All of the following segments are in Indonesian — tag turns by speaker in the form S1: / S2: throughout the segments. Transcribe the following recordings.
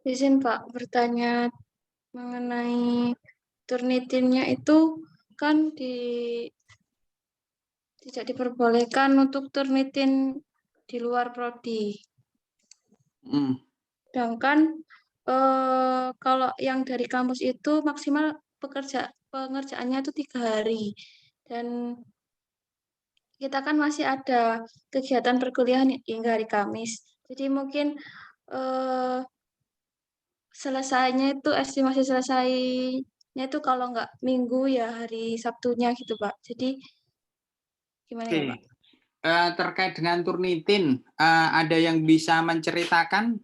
S1: Izin Pak bertanya mengenai Turnitinnya itu kan tidak diperbolehkan untuk Turnitin di luar prodi.
S2: Hmm.
S1: Sedangkan kalau yang dari kampus itu maksimal pengerjaannya itu 3 hari. Dan kita kan masih ada kegiatan perkuliahan hingga hari Kamis. Jadi mungkin eh, selesainya itu estimasi selesainya itu kalau nggak Minggu ya hari Sabtunya gitu Pak. Jadi gimana ya Pak?
S2: Oke. Terkait dengan Turnitin, ada yang bisa menceritakan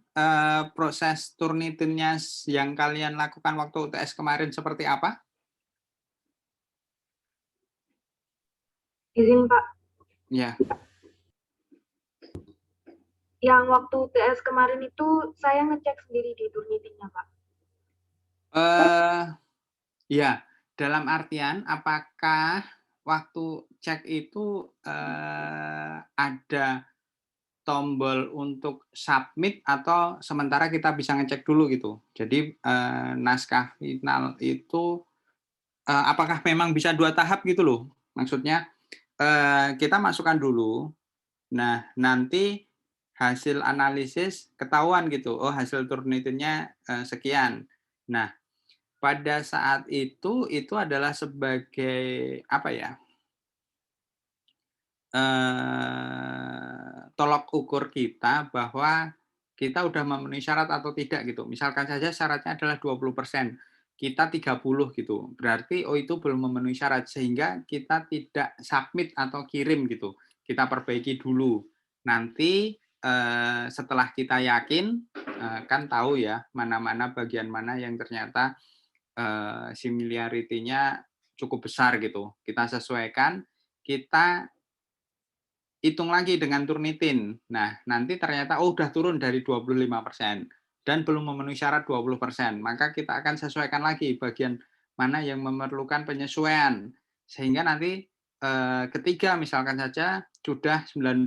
S2: proses Turnitinnya yang kalian lakukan waktu UTS kemarin seperti apa?
S3: Izin Pak,
S2: Ya.
S3: yang waktu TS kemarin itu saya ngecek sendiri di Turnitinnya Pak.
S2: Ya, dalam artian apakah waktu cek itu ada tombol untuk submit atau sementara kita bisa ngecek dulu gitu? Jadi naskah final itu apakah memang bisa 2 tahap gitu loh? Maksudnya kita masukkan dulu, nah nanti hasil analisis ketahuan gitu, oh hasil Turnitinnya sekian. Nah, pada saat itu adalah sebagai apa ya, tolok ukur kita bahwa kita udah memenuhi syarat atau tidak gitu. Misalkan saja syaratnya adalah 20%, kita 30 gitu. Berarti oh itu belum memenuhi syarat sehingga kita tidak submit atau kirim gitu. Kita perbaiki dulu. Nanti setelah kita yakin kan tahu ya mana-mana bagian mana yang ternyata similarity-nya cukup besar gitu. Kita sesuaikan, kita hitung lagi dengan Turnitin. Nah, nanti ternyata oh udah turun dari 25% dan belum memenuhi syarat 20%, maka kita akan sesuaikan lagi bagian mana yang memerlukan penyesuaian. Sehingga nanti ketiga misalkan saja sudah 19%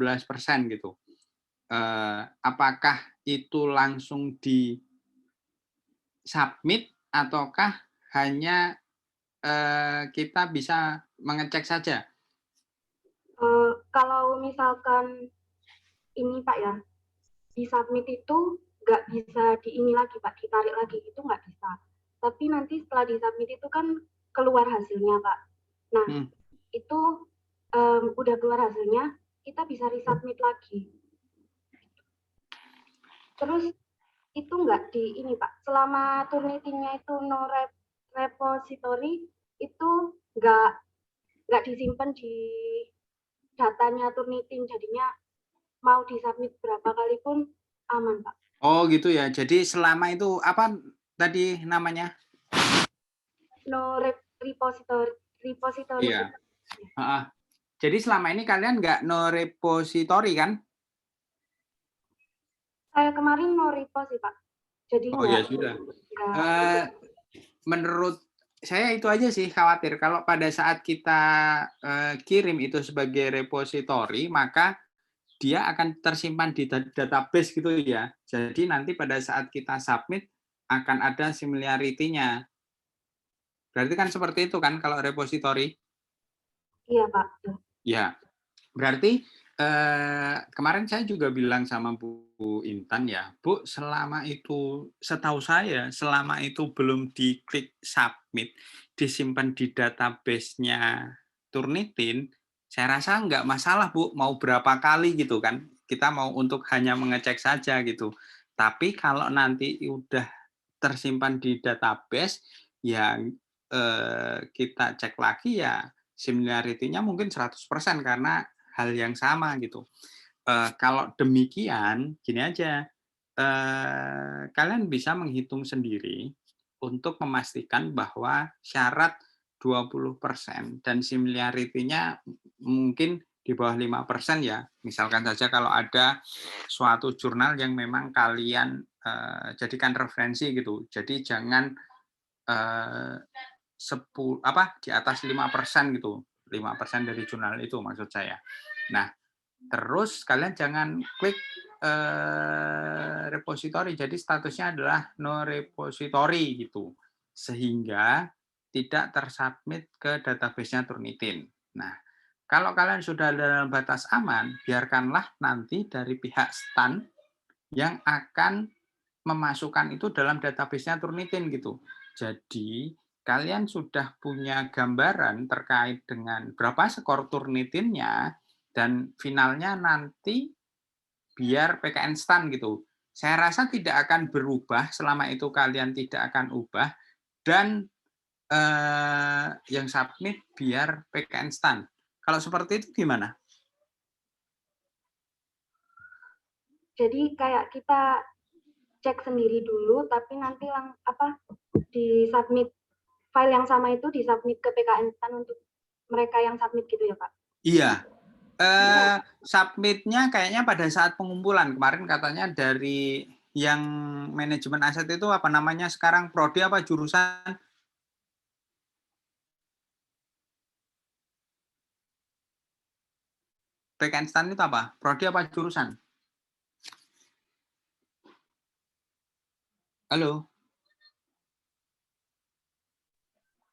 S2: gitu. Apakah itu langsung di submit ataukah hanya kita bisa mengecek saja?
S3: Kalau misalkan ini Pak ya, di submit itu nggak bisa di ini lagi Pak, ditarik lagi itu nggak bisa. Tapi nanti setelah di submit itu kan keluar hasilnya Pak. Nah, itu udah keluar hasilnya, kita bisa resubmit lagi. Terus itu nggak di ini Pak, selama Turnitinnya itu no repository itu nggak disimpan di datanya Turnitin, jadinya mau disubmit berapa kali pun aman Pak.
S2: Oh gitu ya. Jadi selama itu apa tadi namanya?
S3: No repository.
S2: Iya. Jadi selama ini kalian nggak no repository kan?
S3: Saya kemarin no repo sih Pak. Jadi
S2: Oh ya sudah. Menurut saya itu aja sih khawatir kalau pada saat kita kirim itu sebagai repository maka dia akan tersimpan di database gitu ya. Jadi nanti pada saat kita submit akan ada similarity-nya. Berarti kan seperti itu kan kalau repository?
S3: Iya Pak.
S2: Ya. Berarti kemarin saya juga bilang sama Bu Intan ya, Bu, selama itu setahu saya, selama itu belum diklik submit, disimpan di database-nya Turnitin, saya rasa nggak masalah, Bu, mau berapa kali gitu kan. Kita mau untuk hanya mengecek saja gitu. Tapi kalau nanti udah tersimpan di database, ya kita cek lagi ya similarity-nya mungkin 100% karena hal yang sama gitu. Kalau demikian, gini aja, kalian bisa menghitung sendiri untuk memastikan bahwa syarat 20% dan similarity-nya mungkin di bawah 5% ya. Misalkan saja kalau ada suatu jurnal yang memang kalian jadikan referensi gitu. Jadi jangan di atas 5% gitu. 5% dari jurnal itu maksud saya. Nah, terus kalian jangan klik repository, jadi statusnya adalah no repository gitu, sehingga tidak tersubmit ke database-nya Turnitin. Nah, kalau kalian sudah dalam batas aman, biarkanlah nanti dari pihak STAN yang akan memasukkan itu dalam database-nya Turnitin gitu. Jadi kalian sudah punya gambaran terkait dengan berapa skor Turnitinnya dan finalnya nanti biar PKN STAN gitu. Saya rasa tidak akan berubah selama itu kalian tidak akan ubah dan yang submit biar PKN STAN. Kalau seperti itu gimana?
S3: Jadi kayak kita cek sendiri dulu, tapi nanti di submit file yang sama itu disubmit ke PKN STAN untuk mereka yang submit gitu ya Pak?
S2: Iya. Submitnya kayaknya pada saat pengumpulan. Kemarin katanya dari yang manajemen aset itu apa namanya sekarang, prodi apa jurusan? PKN STAN itu apa? Prodi apa jurusan? Halo?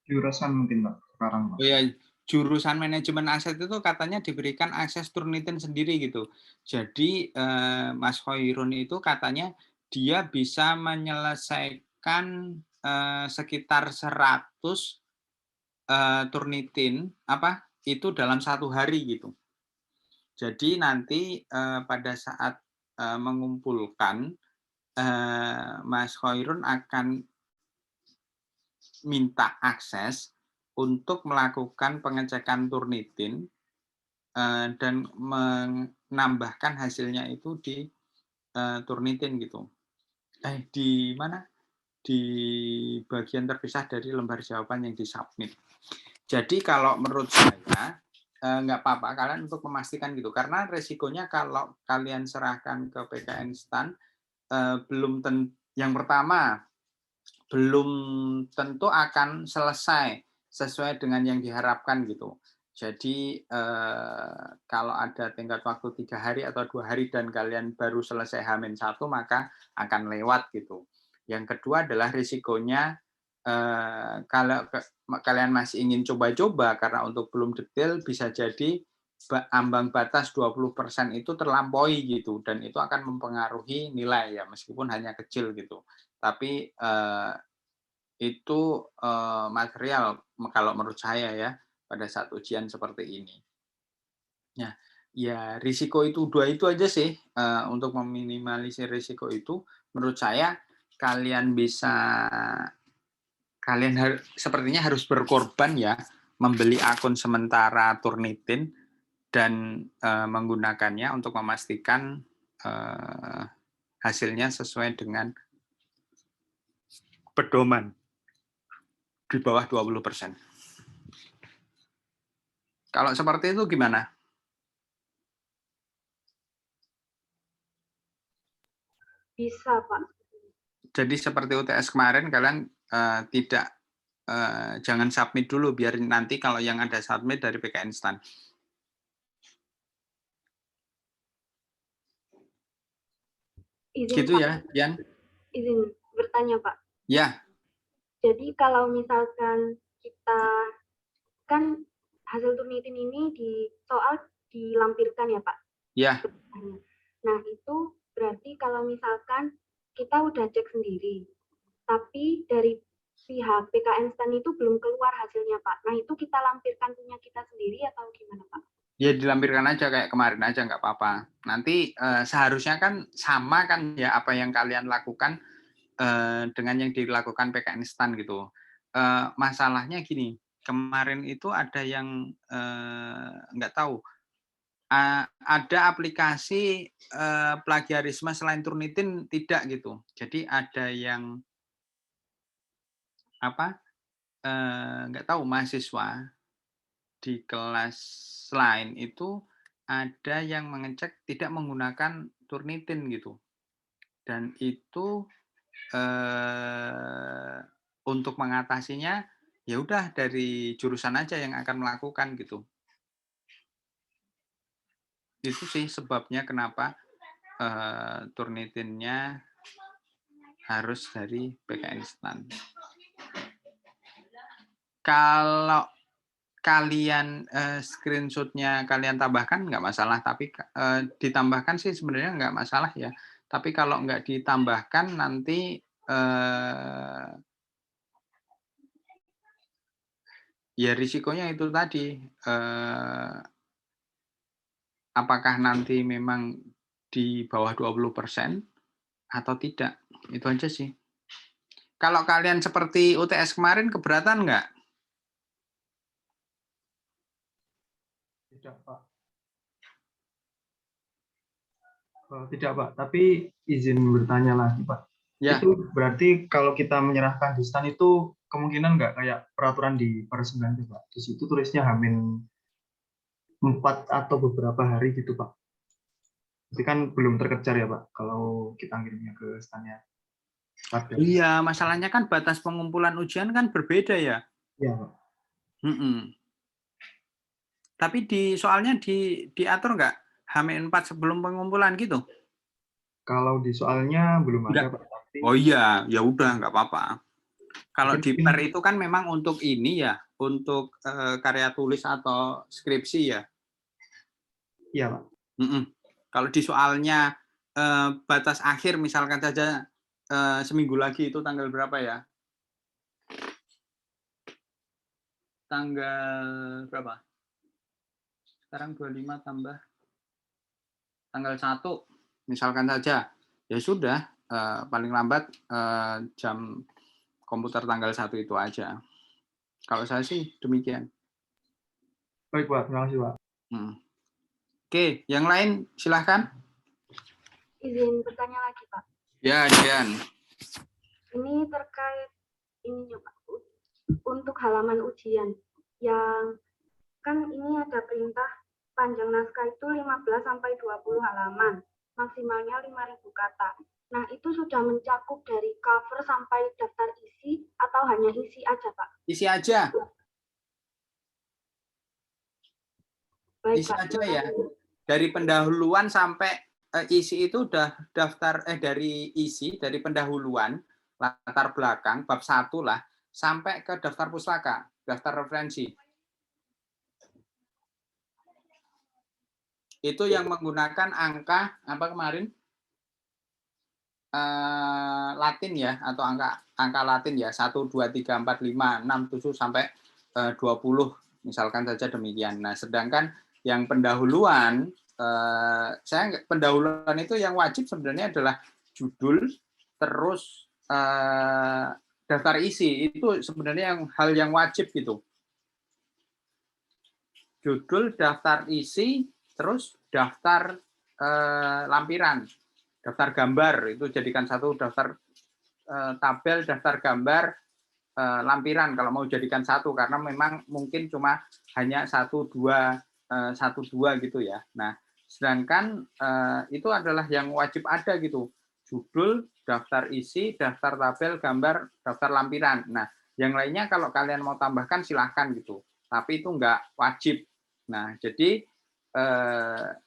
S4: Jurusan mungkin Pak sekarang Pak.
S2: Oh ya, jurusan manajemen aset itu katanya diberikan akses Turnitin sendiri gitu. Jadi Mas Hoirun itu katanya dia bisa menyelesaikan sekitar 100 Turnitin itu dalam 1 hari gitu. Jadi nanti pada saat mengumpulkan Mas Hoirun akan minta akses untuk melakukan pengecekan Turnitin dan menambahkan hasilnya itu di Turnitin gitu. Di mana? Di bagian terpisah dari lembar jawaban yang disubmit. Jadi kalau menurut saya nggak apa-apa kalian untuk memastikan gitu, karena resikonya kalau kalian serahkan ke PKN STAN yang pertama belum tentu akan selesai sesuai dengan yang diharapkan gitu. Jadi kalau ada tenggat waktu 3 hari atau 2 hari dan kalian baru selesai H-1 maka akan lewat gitu. Yang kedua adalah risikonya kalau kalian masih ingin coba-coba karena untuk belum detail bisa jadi ambang batas 20% itu terlampaui gitu dan itu akan mempengaruhi nilai ya meskipun hanya kecil gitu. Tapi itu material kalau menurut saya ya pada saat ujian seperti ini. Nah, ya risiko itu 2 itu aja sih untuk meminimalisir risiko itu menurut saya sepertinya harus berkorban ya membeli akun sementara Turnitin dan menggunakannya untuk memastikan hasilnya sesuai dengan pedoman di bawah 20%. Kalau seperti itu gimana?
S3: Bisa Pak.
S2: Jadi seperti UTS kemarin kalian jangan submit dulu biar nanti kalau yang ada submit dari PKN STAN.
S3: Izin
S2: Gitu
S3: Pak,
S2: ya, Yan?
S3: izin bertanya Pak.
S2: Ya.
S3: Jadi kalau misalkan kita kan hasil Turnitin ini di soal dilampirkan ya Pak?
S2: Ya.
S3: Nah itu berarti kalau misalkan kita udah cek sendiri, tapi dari pihak PKN STAN itu belum keluar hasilnya Pak. Nah itu kita lampirkan punya kita sendiri atau gimana Pak?
S2: Ya dilampirkan aja kayak kemarin aja nggak apa-apa. Nanti seharusnya kan sama kan ya apa yang kalian lakukan dengan yang dilakukan PKN STAN gitu. Masalahnya gini, kemarin itu ada yang nggak tahu. Ada aplikasi plagiarisme selain Turnitin tidak gitu. Jadi ada yang nggak tahu mahasiswa di kelas lain itu ada yang mengecek tidak menggunakan Turnitin gitu. Dan itu untuk mengatasinya ya udah dari jurusan aja yang akan melakukan gitu. Itu sih sebabnya kenapa Turnitinnya harus dari PK Instan. Kalau kalian screenshot-nya kalian tambahkan nggak masalah, tapi ditambahkan sih sebenarnya nggak masalah ya. Tapi kalau nggak ditambahkan nanti ya risikonya itu tadi, apakah nanti memang di bawah 20% atau tidak. Itu aja sih. Kalau kalian seperti UTS kemarin keberatan nggak?
S4: Tidak, Pak. Tidak, Pak. Tapi izin bertanya lagi, Pak.
S2: Ya.
S4: Itu berarti kalau kita menyerahkan di STAN itu kemungkinan nggak kayak peraturan di per 9 itu, Pak? Di situ tulisnya H-4 atau beberapa hari gitu, Pak. Tapi kan belum terkejar ya, Pak, kalau kita ngirimnya ke STAN-nya.
S2: Iya, masalahnya kan batas pengumpulan ujian kan berbeda ya.
S4: Iya, Pak.
S2: Tapi soalnya diatur nggak H-4 sebelum pengumpulan gitu?
S4: Kalau di soalnya belum ada, Pak. Tapi
S2: Oh iya, ya udah nggak apa-apa. Kalau di
S4: mungkin
S2: per itu kan memang untuk ini ya, untuk karya tulis atau skripsi ya.
S4: iya, Pak.
S2: Kalau di soalnya batas akhir misalkan saja seminggu lagi itu tanggal berapa ya? Tanggal berapa? Sekarang 25 tambah tanggal 1 misalkan saja. Ya sudah, paling lambat jam komputer tanggal 1 itu aja. Kalau saya sih demikian.
S4: Baik, Pak. Terima kasih, Pak.
S2: Oke, yang lain silahkan.
S3: Izin bertanya lagi, Pak.
S2: Ya, Dian.
S3: Ini terkait ini Pak, untuk halaman ujian yang kan ini ada perintah panjang naskah itu 15 sampai 20 halaman, maksimalnya 5.000 kata. Nah, itu sudah mencakup dari cover sampai daftar isi atau hanya isi aja, Pak?
S2: Isi aja.
S3: Baik,
S2: Isi
S3: Pak.
S2: aja ya. Dari pendahuluan sampai isi itu udah daftar dari isi, dari pendahuluan, latar belakang, bab 1 lah, sampai ke daftar pustaka, daftar referensi. Itu yang menggunakan angka apa kemarin? Latin ya, atau angka Latin ya, 1, 2, 3, 4, 5, 6, 7 sampai 20 misalkan saja demikian. Nah, sedangkan yang pendahuluan pendahuluan itu yang wajib sebenarnya adalah judul terus daftar isi, itu sebenarnya hal yang wajib gitu. Judul, daftar isi, terus daftar lampiran, daftar gambar, itu jadikan satu, daftar tabel, daftar gambar, lampiran kalau mau jadikan satu, karena memang mungkin cuma hanya 1, 2 gitu ya. Nah, sedangkan itu adalah yang wajib ada gitu, judul, daftar isi, daftar tabel, gambar, daftar lampiran. Nah, yang lainnya kalau kalian mau tambahkan silahkan gitu, tapi itu nggak wajib. Nah, jadi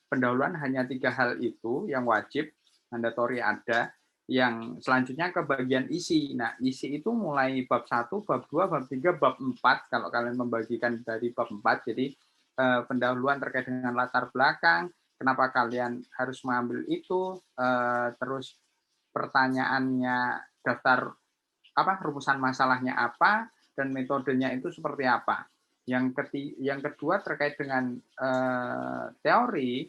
S2: pendahuluan hanya 3 hal itu yang wajib, mandatory ada. Yang selanjutnya ke bagian isi. Nah, isi itu mulai bab 1, bab 2, bab 3, bab 4, kalau kalian membagikan dari bab 4. Jadi pendahuluan terkait dengan latar belakang, kenapa kalian harus mengambil itu, terus pertanyaannya daftar rumusan masalahnya apa, dan metodenya itu seperti apa. Yang kedua terkait dengan teori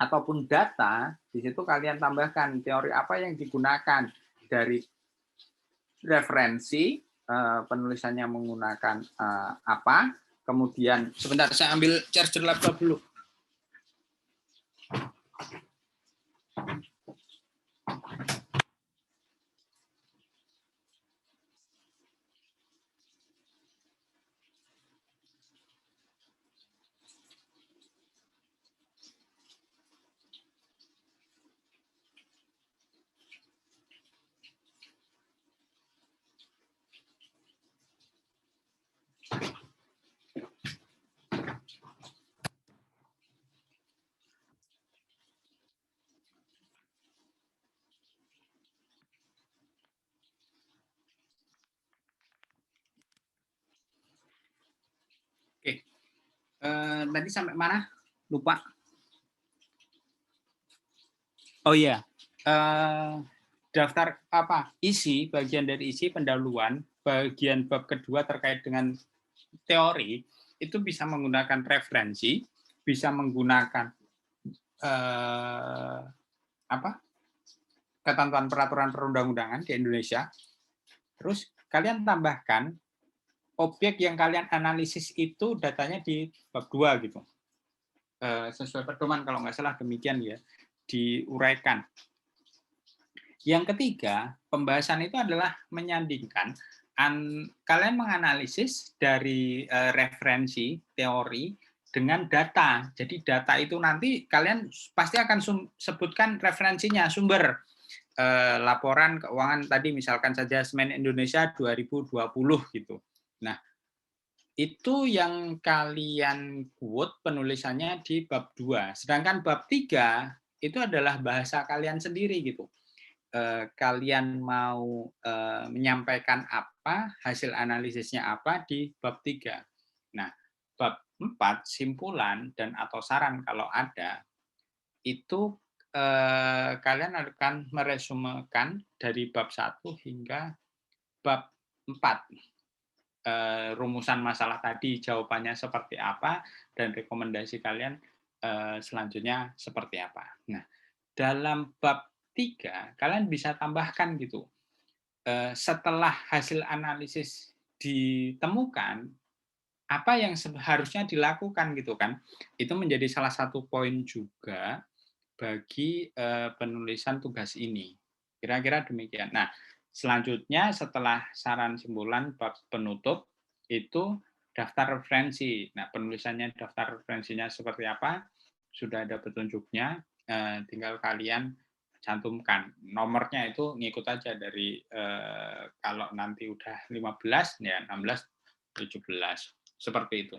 S2: ataupun data, di situ kalian tambahkan teori apa yang digunakan, dari referensi, penulisannya menggunakan apa, kemudian sebentar saya ambil charger laptop dulu. Tadi sampai mana? Lupa. Oh iya, daftar apa? Isi, bagian dari isi pendahuluan, bagian bab kedua terkait dengan teori, itu bisa menggunakan referensi, bisa menggunakan apa? Ketentuan peraturan perundang-undangan di Indonesia. Terus kalian tambahkan objek yang kalian analisis itu datanya di bab 2 gitu. Sesuai pedoman kalau nggak salah demikian ya, diuraikan. Yang ketiga, pembahasan itu adalah menyandingkan kalian menganalisis dari referensi teori dengan data. Jadi data itu nanti kalian pasti akan sebutkan referensinya, sumber laporan keuangan tadi misalkan saja Semen Indonesia 2020 gitu. Nah, itu yang kalian quote penulisannya di bab 2. Sedangkan bab 3 itu adalah bahasa kalian sendiri gitu. Kalian mau menyampaikan apa, hasil analisisnya apa di bab 3. Nah, bab 4 simpulan dan atau saran kalau ada, itu kalian akan meresumekan dari bab 1 hingga bab 4. Rumusan masalah tadi, jawabannya seperti apa, dan rekomendasi kalian selanjutnya seperti apa. Nah, dalam bab 3, kalian bisa tambahkan gitu, setelah hasil analisis ditemukan, apa yang seharusnya dilakukan gitu kan. Itu menjadi salah satu poin juga bagi penulisan tugas ini. Kira-kira demikian. Nah, selanjutnya setelah saran simpulan bab penutup, itu daftar referensi. Nah, penulisannya daftar referensinya seperti apa, sudah ada petunjuknya, tinggal kalian cantumkan. Nomornya itu ngikut aja dari kalau nanti udah 15, ya 16, 17. Seperti itu.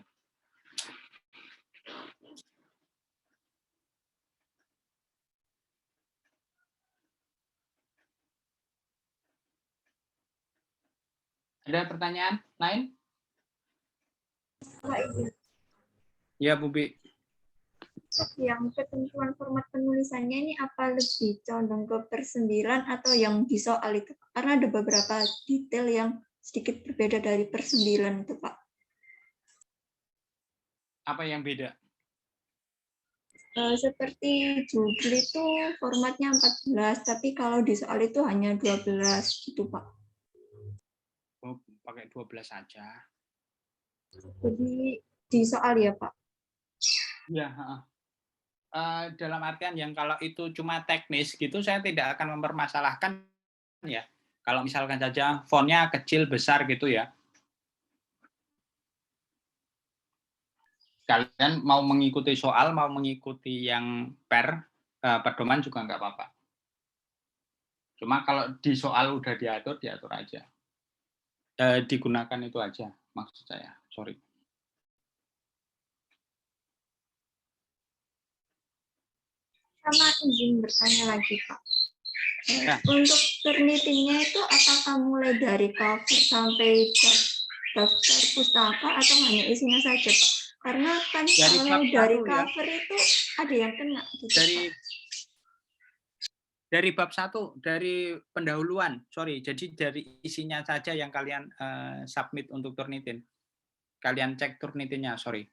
S2: Ada pertanyaan lain? Ya, Bubi.
S5: Yang ketentuan format penulisannya ini apa lebih condong ke per 9 atau yang di soal itu? Karena ada beberapa detail yang sedikit berbeda dari per 9 itu, Pak.
S2: Apa yang beda?
S5: Seperti judul itu formatnya 14, tapi kalau di soal itu hanya 12 gitu, Pak.
S2: Oh, pakai 12 saja.
S5: Jadi di soal ya, Pak?
S2: Ya, dalam artian yang kalau itu cuma teknis gitu, saya tidak akan mempermasalahkan ya. Kalau misalkan saja fontnya kecil besar gitu ya. Kalian mau mengikuti soal, mau mengikuti yang pedoman juga nggak apa-apa. Cuma kalau di soal udah diatur aja. Digunakan itu aja maksud saya. Sorry.
S5: Sama izin bertanya lagi, Pak.
S2: Ya.
S5: Untuk Turnitinnya itu apakah mulai dari cover sampai daftar pustaka atau hanya isinya saja, Pak? Karena kan kalau dari cover ya, itu ada yang kena. Gitu,
S2: dari bab 1, dari pendahuluan, sorry, jadi dari isinya saja yang kalian submit untuk Turnitin. Kalian cek Turnitinnya, sorry.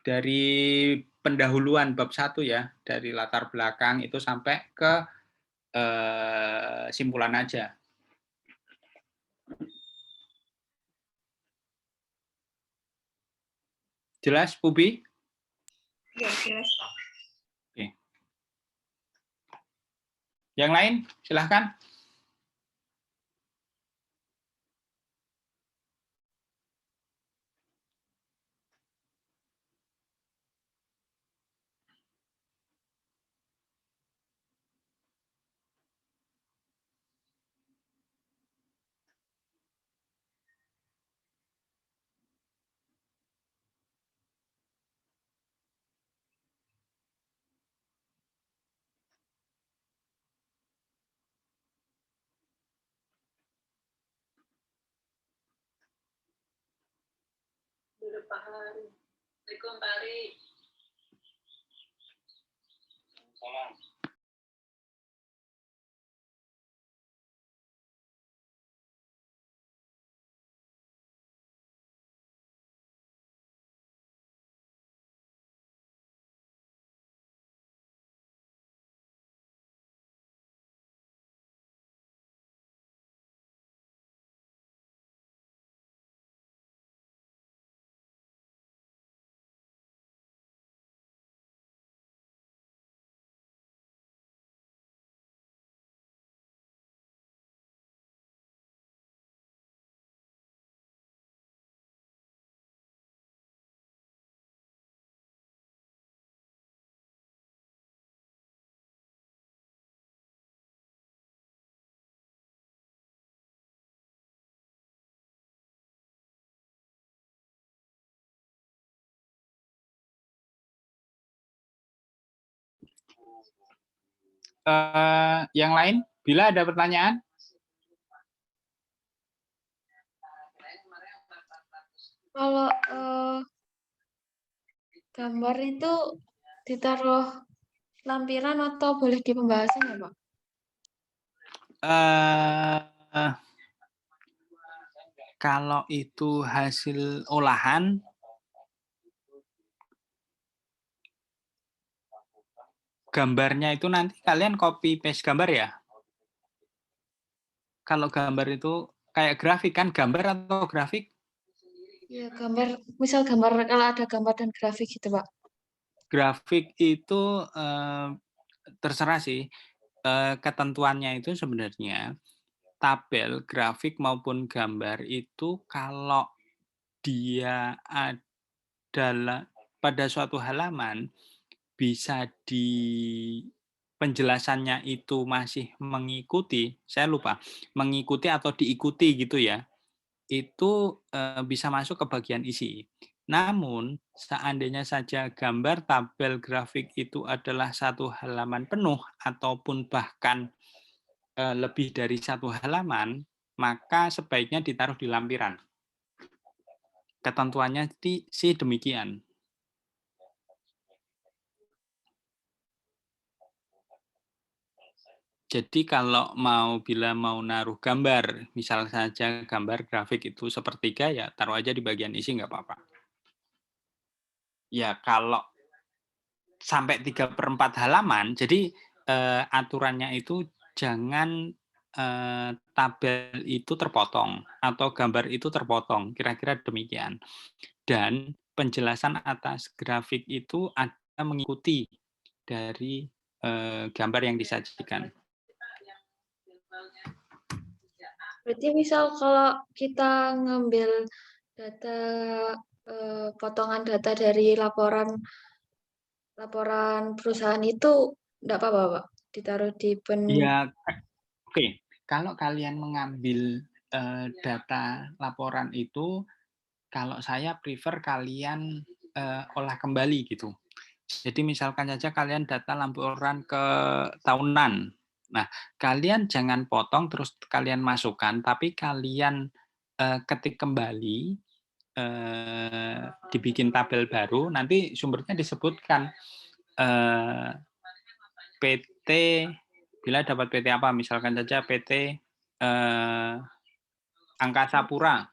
S2: Dari pendahuluan bab 1 ya, dari latar belakang itu sampai ke simpulan aja. Jelas, Pubi?
S5: Ya, jelas, Pak.
S2: Oke. Yang lain, silahkan. Yang lain, bila ada pertanyaan?
S1: Kalau gambar itu ditaruh lampiran atau boleh di pembahasan ya, Pak?
S2: Kalau itu hasil olahan, gambarnya itu nanti kalian copy paste gambar ya? Kalau gambar itu kayak grafik kan, gambar atau grafik?
S1: Ya, gambar, misal gambar, kalau ada gambar dan grafik gitu, Pak.
S2: Grafik itu terserah sih. Ketentuannya itu sebenarnya tabel, grafik maupun gambar itu kalau dia adalah pada suatu halaman bisa di penjelasannya itu masih mengikuti, saya lupa, mengikuti atau diikuti gitu ya, itu bisa masuk ke bagian isi. Namun, seandainya saja gambar tabel grafik itu adalah satu halaman penuh ataupun bahkan lebih dari satu halaman, maka sebaiknya ditaruh di lampiran. Ketentuannya sih demikian. Jadi kalau bila mau naruh gambar, misal saja gambar grafik itu sepertiga, ya taruh aja di bagian isi nggak apa-apa. Ya kalau sampai 3/4 halaman, jadi aturannya itu jangan tabel itu terpotong atau gambar itu terpotong, kira-kira demikian. Dan penjelasan atas grafik itu ada mengikuti dari gambar yang disajikan.
S1: Berarti misal kalau kita ngambil data, potongan data dari laporan perusahaan itu enggak apa-apa, Pak? Ditaruh di
S2: Ya, oke. Kalau kalian mengambil data laporan itu, kalau saya prefer kalian olah kembali gitu. Jadi misalkan saja kalian data laporan ke tahunan. Nah, kalian jangan potong terus kalian masukkan, tapi kalian ketik kembali, dibikin tabel baru, nanti sumbernya disebutkan PT, bila dapat PT apa, misalkan saja PT Angkasa Pura,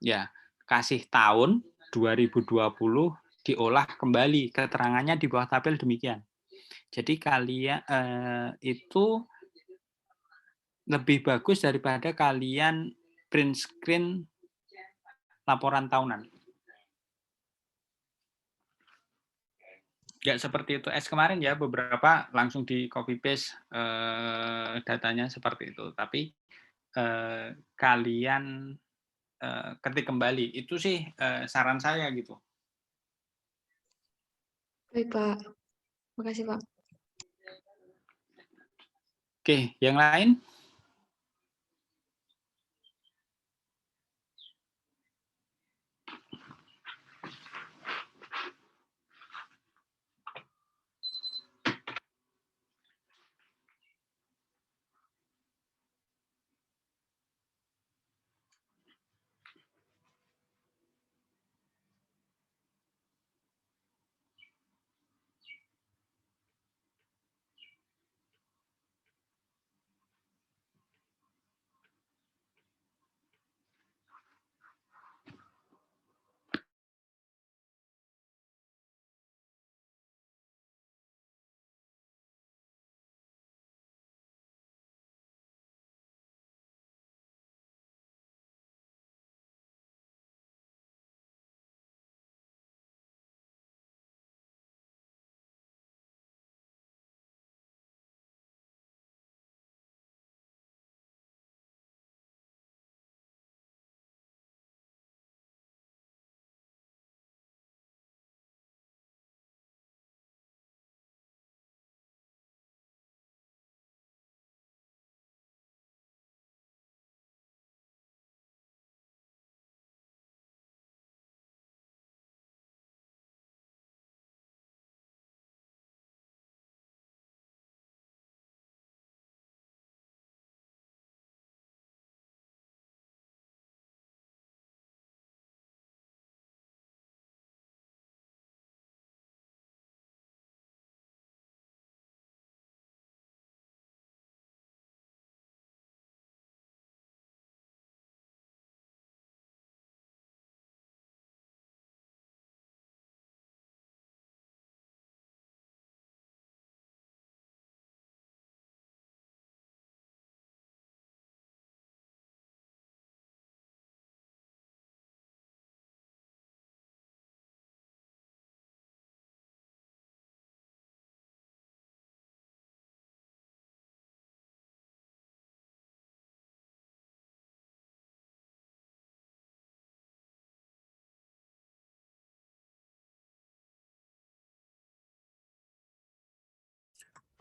S2: ya kasih tahun 2020 diolah kembali, keterangannya di bawah tabel demikian. Jadi kalian itu lebih bagus daripada kalian print screen laporan tahunan. Ya seperti itu kemarin ya, beberapa langsung di copy paste datanya seperti itu. Tapi kalian ketik kembali, itu sih saran saya gitu.
S1: Baik, Pak. Makasih, Pak.
S2: Oke, yang lain?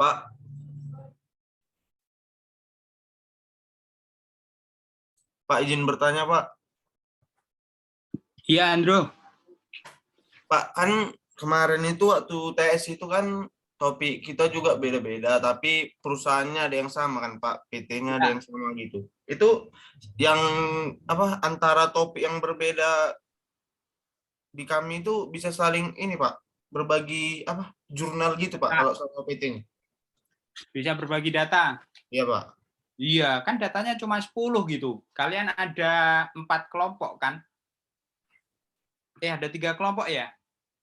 S6: Pak. Pak izin bertanya, Pak.
S2: Iya, Andrew.
S6: Pak, kan kemarin itu waktu TS itu kan topik kita juga beda-beda, tapi perusahaannya ada yang sama kan, Pak? PT-nya ada yang sama gitu. Itu yang apa antara topik yang berbeda di kami itu bisa saling ini, Pak, berbagi apa? Jurnal gitu, Pak, kalau sama PT-nya.
S2: Bisa berbagi data.
S6: Iya, Pak.
S2: Iya, kan datanya cuma 10 gitu. Kalian ada 4 kelompok kan? Ada 3 kelompok ya?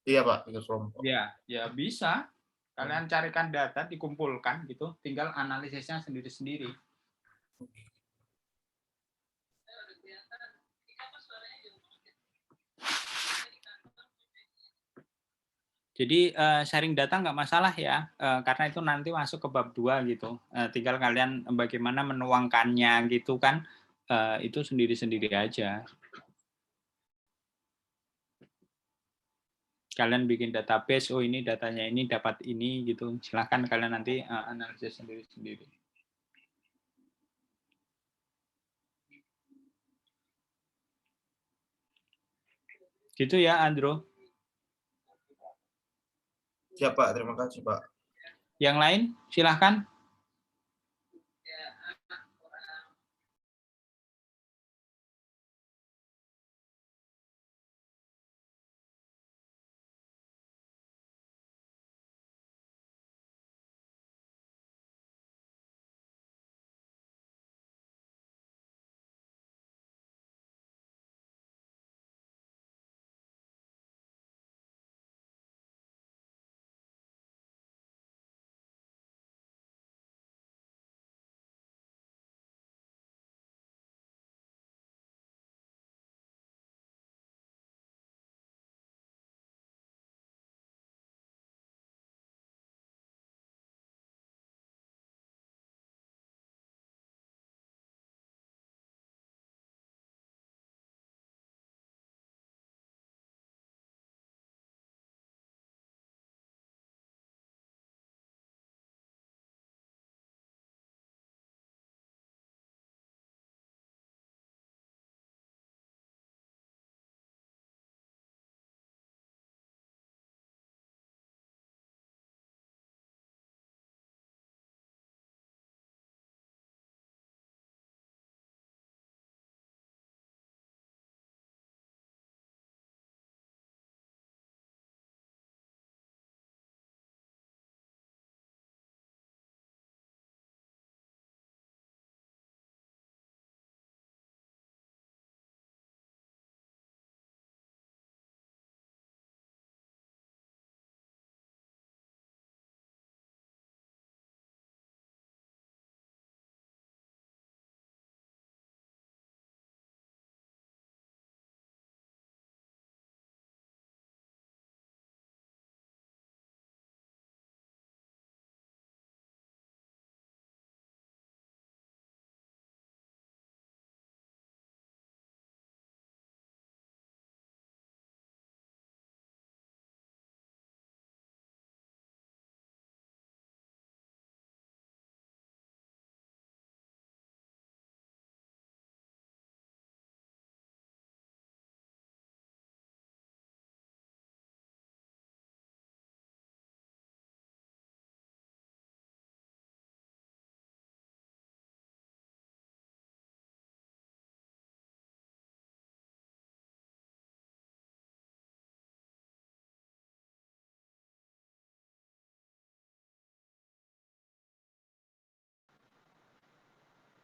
S6: Iya, Pak, 3 kelompok.
S2: Ya, ya bisa. Kalian carikan data, dikumpulkan gitu, tinggal analisisnya sendiri-sendiri. Jadi sharing data nggak masalah ya, karena itu nanti masuk ke bab 2 gitu. Tinggal kalian bagaimana menuangkannya gitu kan, itu sendiri-sendiri aja. Kalian bikin database, oh ini datanya ini dapat ini gitu. Silahkan kalian nanti analisis sendiri-sendiri. Gitu ya, Andrew.
S6: Siap, Pak. Terima kasih, Pak.
S2: Yang lain, silahkan.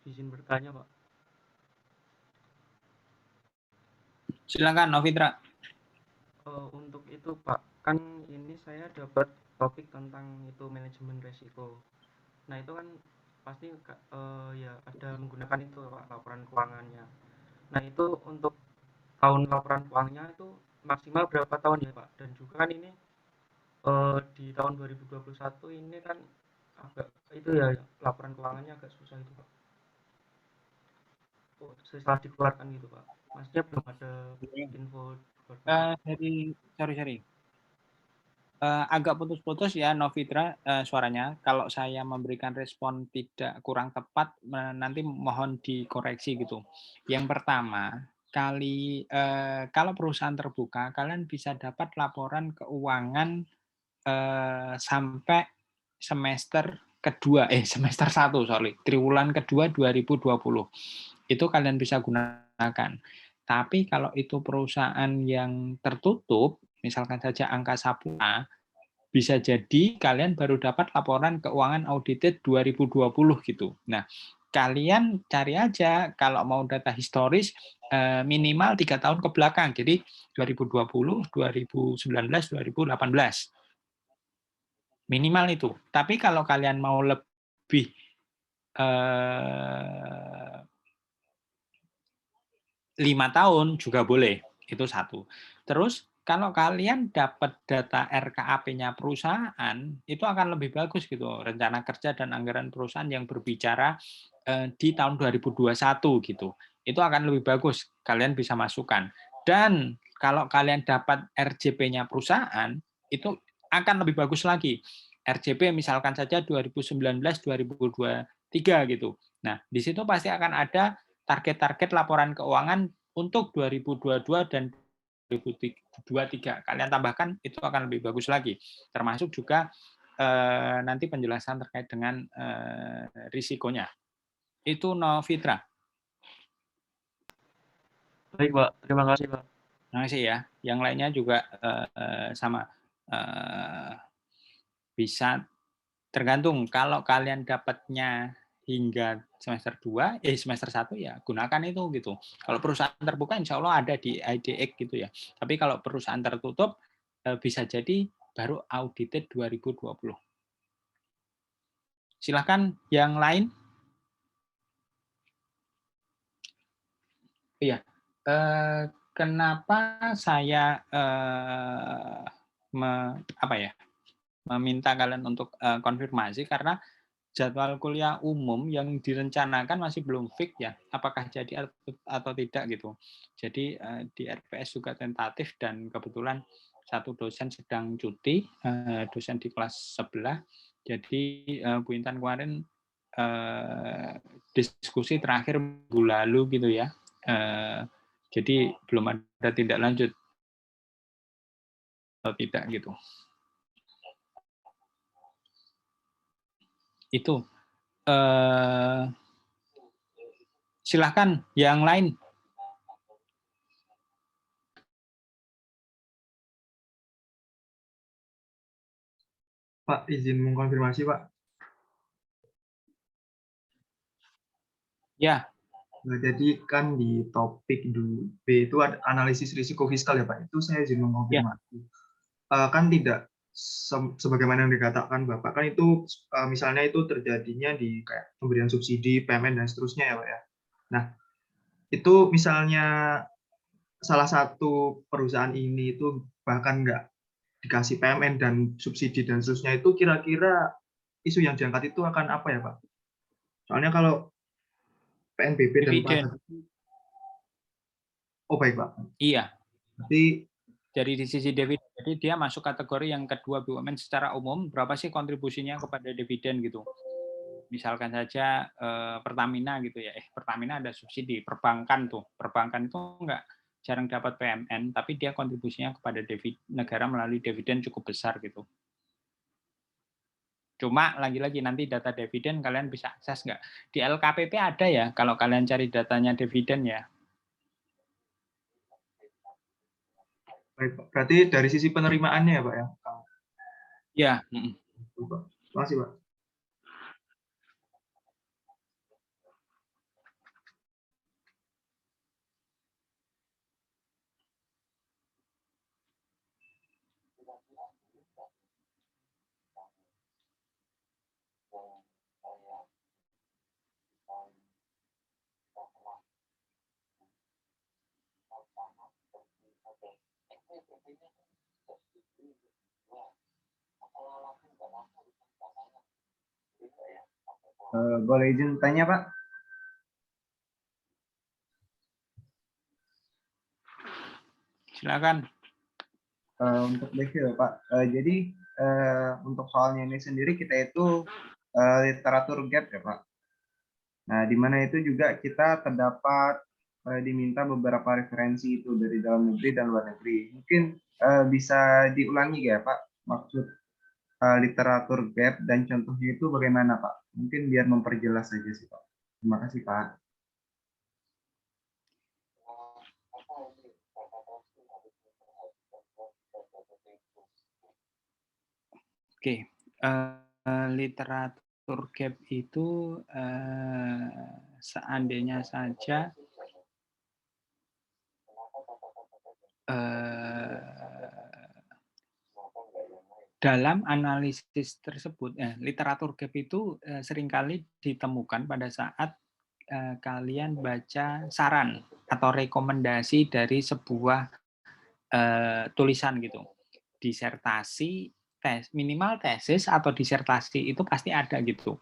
S7: Izin bertanya, Pak.
S2: Silakan, Novitra.
S7: Untuk itu, Pak, kan ini saya dapat topik tentang itu manajemen resiko. Nah, itu kan pasti ya ada menggunakan itu, Pak, laporan keuangannya. Nah, itu untuk tahun laporan keuangannya itu maksimal berapa tahun ya, Pak? Dan juga kan ini di tahun 2021 ini kan agak itu ya laporan keuangannya agak susah itu, Pak. Setelah dikeluarkan gitu, Pak. Maksudnya belum ada info.
S2: Sorry. Agak putus-putus ya Novitra suaranya. Kalau saya memberikan respon tidak kurang tepat, nanti mohon dikoreksi gitu. Yang pertama, kalau perusahaan terbuka, kalian bisa dapat laporan keuangan sampai semester semester 1, triwulan kedua 2020. Itu kalian bisa gunakan. Tapi kalau itu perusahaan yang tertutup, misalkan saja Angkasa Pura, bisa jadi kalian baru dapat laporan keuangan audited 2020 gitu. Nah, kalian cari aja kalau mau data historis minimal 3 tahun ke belakang. Jadi 2020, 2019, 2018. Minimal itu. Tapi kalau kalian mau lebih 5 tahun juga boleh. Itu satu. Terus kalau kalian dapat data RKAP-nya perusahaan, itu akan lebih bagus gitu. Rencana kerja dan anggaran perusahaan yang berbicara di tahun 2021 gitu. Itu akan lebih bagus. Kalian bisa masukkan. Dan kalau kalian dapat RJP-nya perusahaan, itu akan lebih bagus lagi. RJP misalkan saja 2019-2023 gitu. Nah, di situ pasti akan ada target-target laporan keuangan untuk 2022 dan 2023. Kalian tambahkan, itu akan lebih bagus lagi. Termasuk juga nanti penjelasan terkait dengan risikonya. Itu Novitra.
S7: Baik, Pak. Terima kasih, Pak.
S2: Terima kasih ya. Yang lainnya juga sama. Bisa tergantung. Kalau kalian dapatnya hingga semester 2, semester 1 ya gunakan itu gitu. Kalau perusahaan terbuka insya Allah ada di IDX gitu ya. Tapi kalau perusahaan tertutup bisa jadi baru audited 2020. Silahkan yang lain. Iya. Kenapa saya meminta kalian untuk konfirmasi karena jadwal kuliah umum yang direncanakan masih belum fix ya, apakah jadi atau tidak gitu. Jadi di RPS juga tentatif dan kebetulan satu dosen sedang cuti, dosen di kelas sebelah. Jadi Bu Intan kemarin diskusi terakhir minggu lalu gitu ya. Jadi belum ada tindak lanjut atau tidak gitu. Itu. Silahkan yang lain.
S4: Pak, izin mengkonfirmasi, Pak.
S2: Ya.
S4: Nah, jadi kan di topik B itu ada analisis risiko fiskal ya, Pak. Itu saya izin mengkonfirmasi. Ya. Kan tidak sebagaimana yang dikatakan Bapak, kan itu misalnya itu terjadinya di kayak pemberian subsidi, PMN, dan seterusnya ya, Pak ya. Nah, itu misalnya salah satu perusahaan ini itu bahkan nggak dikasih PMN dan subsidi dan seterusnya, itu kira-kira isu yang diangkat itu akan apa ya, Pak? Soalnya kalau PNBP dan pajak itu, oh baik Pak.
S2: Iya.
S4: Berarti
S2: dari sisi dividen, jadi dia masuk kategori yang kedua BUMN secara umum, berapa sih kontribusinya kepada dividen gitu. Misalkan saja Pertamina gitu ya, Pertamina ada subsidi, perbankan itu enggak jarang dapat PMN, tapi dia kontribusinya kepada negara melalui dividen cukup besar gitu. Cuma lagi-lagi nanti data dividen kalian bisa akses nggak? Di LKPP ada ya, kalau kalian cari datanya dividen ya.
S4: Baik, berarti dari sisi penerimaannya ya Pak ya?
S2: Ya.
S4: Terima kasih Pak. Boleh izin tanya Pak?
S2: Silakan.
S4: Untuk review Pak. Jadi untuk soalnya ini sendiri kita itu literatur gap ya Pak. Nah, di mana itu juga kita terdapat diminta beberapa referensi itu dari dalam negeri dan luar negeri. Mungkin bisa diulangi ya Pak, maksud literatur gap dan contohnya itu bagaimana Pak? Mungkin biar memperjelas saja sih Pak. Terima kasih Pak.
S2: Oke, literatur gap itu seandainya saja dalam analisis tersebut, literatur gap itu seringkali ditemukan pada saat kalian baca saran atau rekomendasi dari sebuah tulisan gitu, disertasi, minimal tesis atau disertasi itu pasti ada gitu,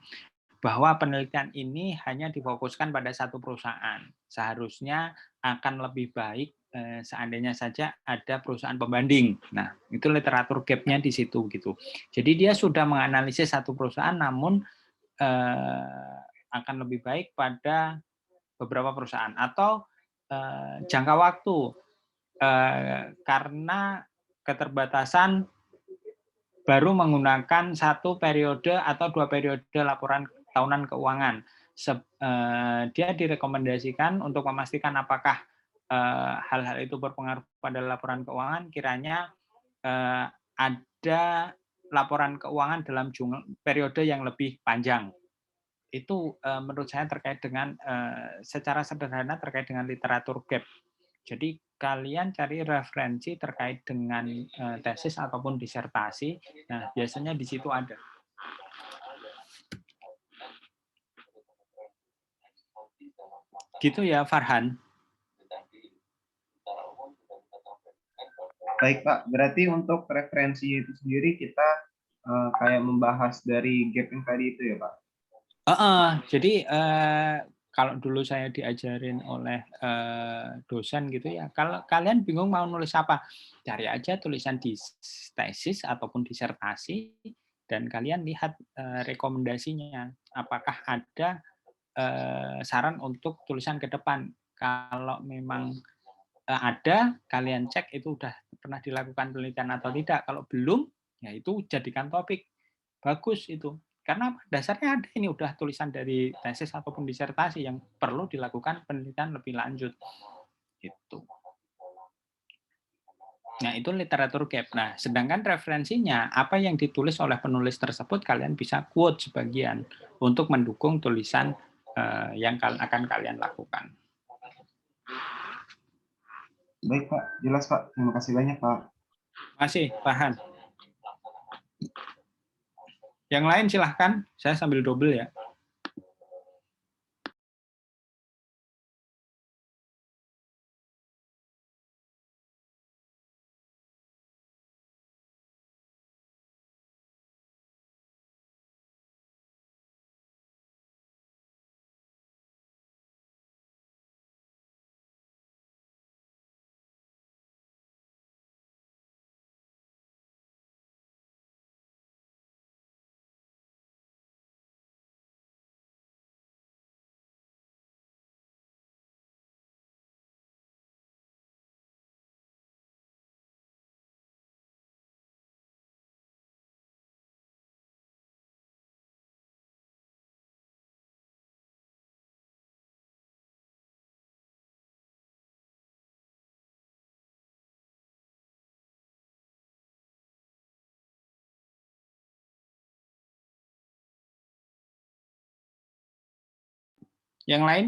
S2: bahwa penelitian ini hanya difokuskan pada satu perusahaan. Seharusnya akan lebih baik seandainya saja ada perusahaan pembanding. Nah, itu literatur gap-nya di situ gitu. Jadi dia sudah menganalisis satu perusahaan, namun akan lebih baik pada beberapa perusahaan atau jangka waktu karena keterbatasan baru menggunakan satu periode atau 2 periode laporan tahunan keuangan. Dia direkomendasikan untuk memastikan apakah hal-hal itu berpengaruh pada laporan keuangan, kiranya ada laporan keuangan dalam periode yang lebih panjang. Itu menurut saya terkait dengan secara sederhana terkait dengan literatur gap. Jadi kalian cari referensi terkait dengan tesis ataupun disertasi. Nah, biasanya di situ ada. Gitu ya, Farhan.
S4: Baik Pak, berarti untuk referensi itu sendiri kita kayak membahas dari gap yang tadi itu ya Pak?
S2: Jadi kalau dulu saya diajarin oleh dosen gitu ya, kalau kalian bingung mau nulis apa, cari aja tulisan di tesis ataupun disertasi dan kalian lihat rekomendasinya, apakah ada saran untuk tulisan ke depan. Kalau memang ada, kalian cek itu udah pernah dilakukan penelitian atau tidak. Kalau belum, ya itu jadikan topik. Bagus itu. Karena dasarnya ada ini udah tulisan dari tesis ataupun disertasi yang perlu dilakukan penelitian lebih lanjut. Gitu. Nah, itu literatur gap. Nah, sedangkan referensinya, apa yang ditulis oleh penulis tersebut, kalian bisa quote sebagian untuk mendukung tulisan yang akan kalian lakukan.
S4: Baik Pak, jelas Pak. Terima kasih banyak Pak.
S2: Terima kasih, Farhan. Yang lain silahkan, saya sambil double ya. Yang lain?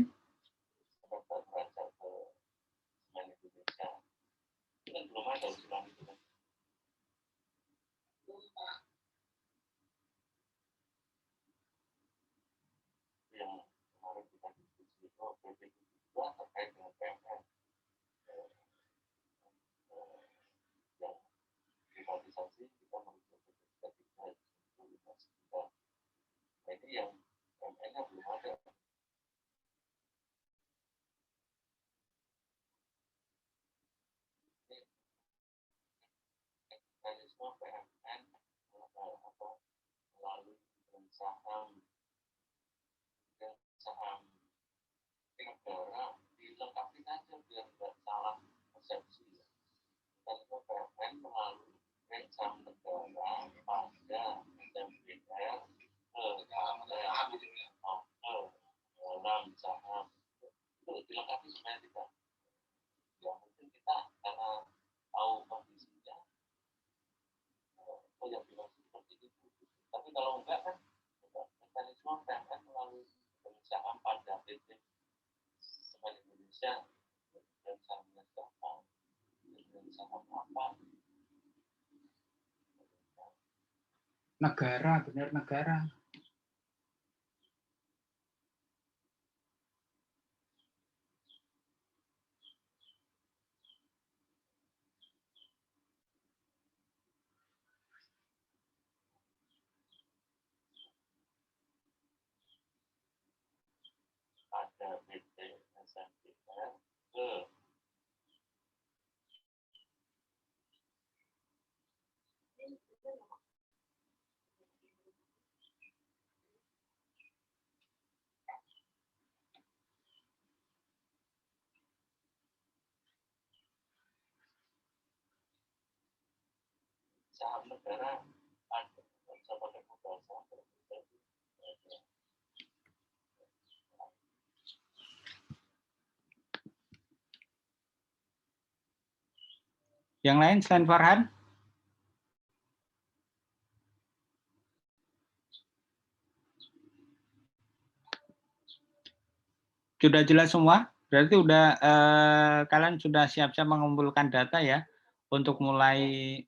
S8: mekanisme PMN melalui saham negara dilengkapi saja biar nggak salah persepsi. Mekanisme PMN melalui saham negara pada MPR dalam saham itu dilengkapi supaya tidak ya mungkin kita karena tahu kondisinya oh ya bilang seperti itu tapi kalau enggak kan mekanisme PMN melalui saham pada PT Semen Indonesia dan sahamnya siapa dan saham apa
S2: Negara, benar negara.
S8: pada PT SMPR ke saham negara ada sama dengan modal saham
S2: Yang lain selain Farhan? Sudah jelas semua? Berarti kalian sudah siap-siap mengumpulkan data ya untuk mulai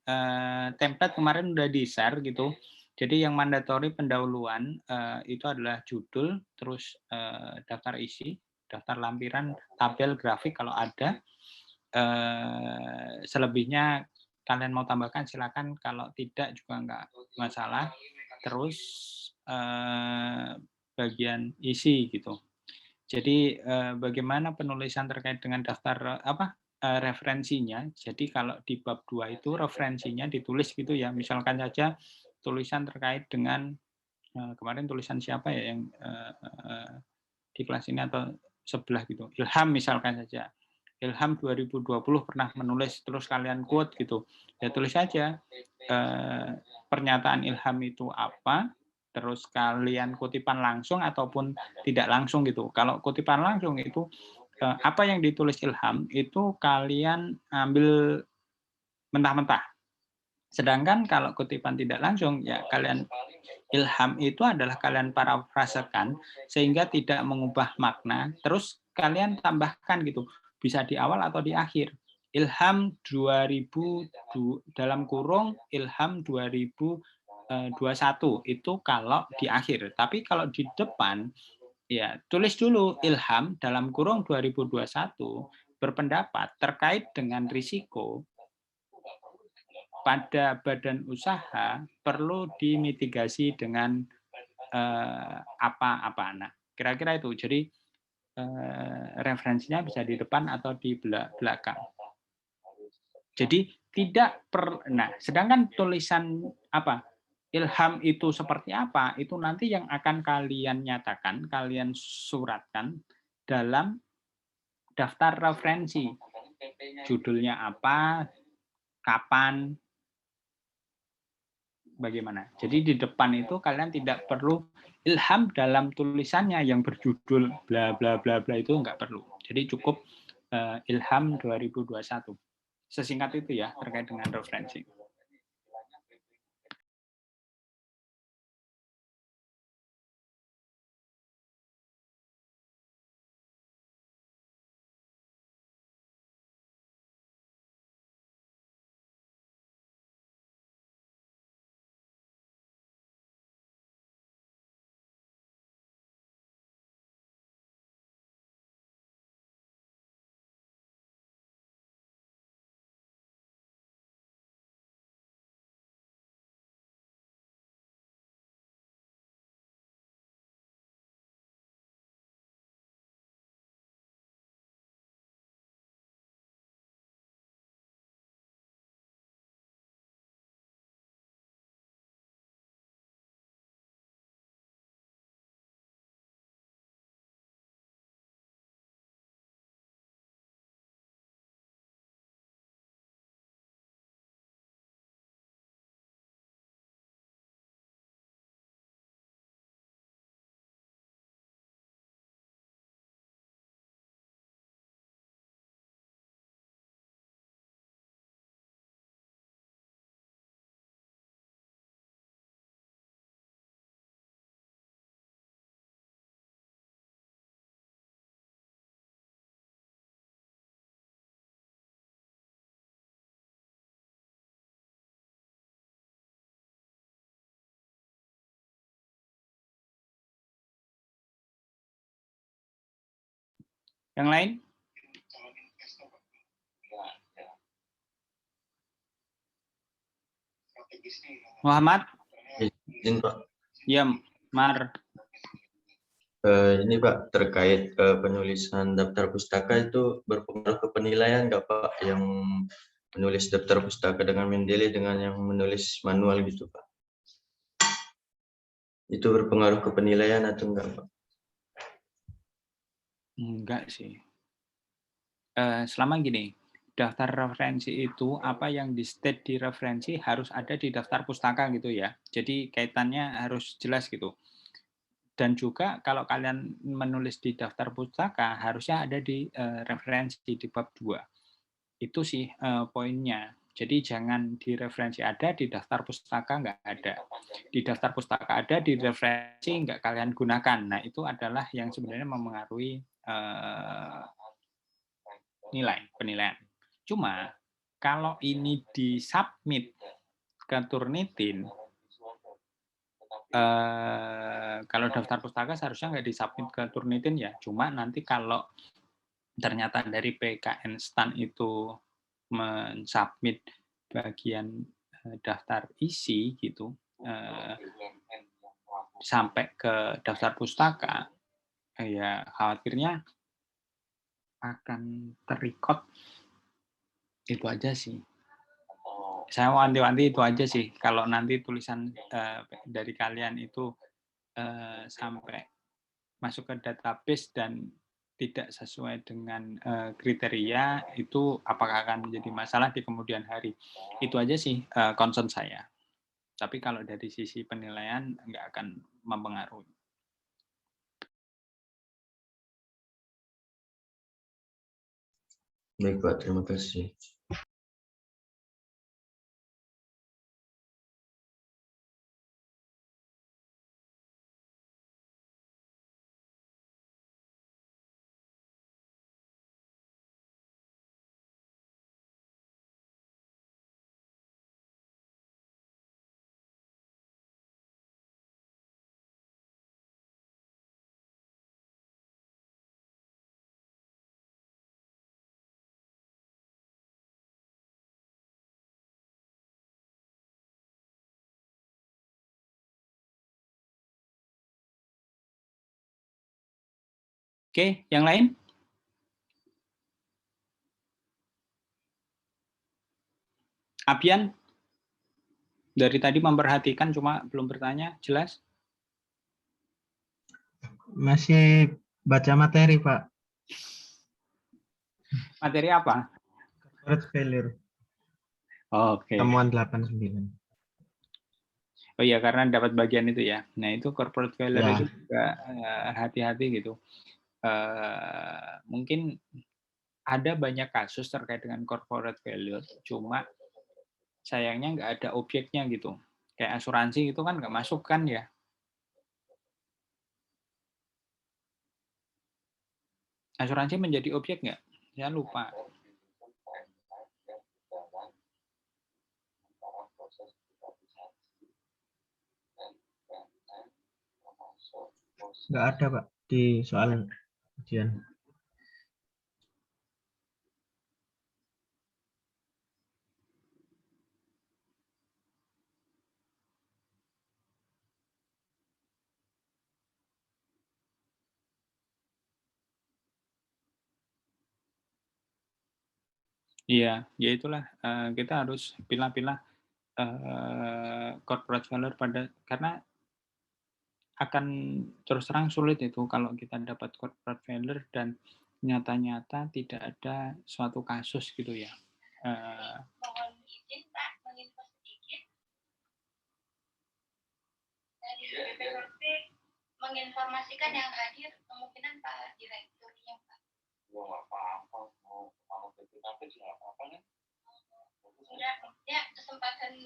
S2: template kemarin udah di-share gitu. Jadi yang mandatory pendahuluan itu adalah judul, terus daftar isi, daftar lampiran, tabel, grafik kalau ada. Selebihnya kalian mau tambahkan silakan, kalau tidak juga enggak masalah. Terus bagian isi gitu. Jadi bagaimana penulisan terkait dengan daftar referensinya. Jadi kalau di bab 2 itu referensinya ditulis gitu ya. Misalkan saja tulisan terkait dengan kemarin tulisan siapa ya yang di kelas ini atau sebelah gitu. Ilham misalkan saja. Ilham 2020 pernah menulis terus kalian quote gitu. Ya tulis saja pernyataan Ilham itu apa, terus kalian kutipan langsung ataupun tidak langsung gitu. Kalau kutipan langsung itu apa yang ditulis Ilham itu kalian ambil mentah-mentah. Sedangkan kalau kutipan tidak langsung ya kalian Ilham itu adalah kalian parafrasekan sehingga tidak mengubah makna, terus kalian tambahkan gitu. Bisa di awal atau di akhir. Ilham 2000 dalam kurung Ilham 2021 itu kalau di akhir. Tapi kalau di depan ya tulis dulu Ilham dalam kurung 2021 berpendapat terkait dengan risiko pada badan usaha perlu dimitigasi dengan apa-apa. Nah, kira-kira itu. Jadi referensinya bisa di depan atau di belakang. Jadi tidak nah, sedangkan tulisan Ilham itu seperti apa, itu nanti yang akan kalian nyatakan, kalian suratkan dalam daftar referensi. Judulnya apa, kapan, bagaimana. Jadi di depan itu kalian tidak perlu Ilham dalam tulisannya yang berjudul bla bla bla bla itu enggak perlu. Jadi cukup Ilham 2021. Sesingkat itu ya terkait dengan referensi. Yang lain? Muhammad?
S9: Izin Pak.
S2: Ya, Mar.
S9: Ini Pak, terkait penulisan daftar pustaka itu berpengaruh ke penilaian nggak Pak? Yang menulis daftar pustaka dengan Mendeley dengan yang menulis manual gitu Pak? Itu berpengaruh ke penilaian atau enggak Pak?
S2: Enggak sih. Selama gini, daftar referensi itu apa yang di state di referensi harus ada di daftar pustaka gitu ya. Jadi kaitannya harus jelas gitu. Dan juga kalau kalian menulis di daftar pustaka harusnya ada di referensi di bab 2. Itu sih poinnya. Jadi jangan di referensi ada, di daftar pustaka nggak ada. Di daftar pustaka ada, di referensi nggak kalian gunakan. Nah, itu adalah yang sebenarnya memengaruhi penilaian. Cuma kalau ini disubmit ke Turnitin, kalau daftar pustaka seharusnya nggak disubmit ke Turnitin ya. Cuma nanti kalau ternyata dari PKN STAN itu mensubmit bagian daftar isi gitu sampai ke daftar pustaka, ya khawatirnya akan terrecord. Itu aja sih. Saya wanti-wanti itu aja sih. Kalau nanti tulisan dari kalian itu sampai masuk ke database dan tidak sesuai dengan kriteria, itu apakah akan menjadi masalah di kemudian hari. Itu aja sih concern saya. Tapi kalau dari sisi penilaian nggak akan mempengaruhi.
S9: Baik Pak, terima kasih.
S2: Oke, yang lain? Abian? Dari tadi memperhatikan cuma belum bertanya, jelas?
S10: Masih baca materi, Pak.
S2: Materi apa?
S10: Corporate failure.
S2: Oke.
S10: Temuan 89.
S2: Oh iya, karena dapat bagian itu ya. Nah, itu corporate failure
S10: Ya.
S2: itu juga hati-hati gitu. Mungkin ada banyak kasus terkait dengan corporate failure, cuma sayangnya nggak ada objeknya gitu. Kayak asuransi itu kan nggak masuk kan ya. Asuransi menjadi objek nggak? Saya lupa.
S10: Nggak ada, Pak, di soal ujian.
S2: Iya, ya itulah kita harus pilah-pilah corporate failure karena akan terus terang sulit itu kalau kita dapat corporate failure dan nyata-nyata tidak ada suatu kasus gitu ya.
S11: Mohon izin Pak, menginfo sedikit dari BPPP menginformasikan yang hadir kemungkinan Pak Direkturnya Pak.
S8: Ya nggak apa-apa, mau BPKP sih nggak apa-apa kan?
S11: Enggak, ya kesempatan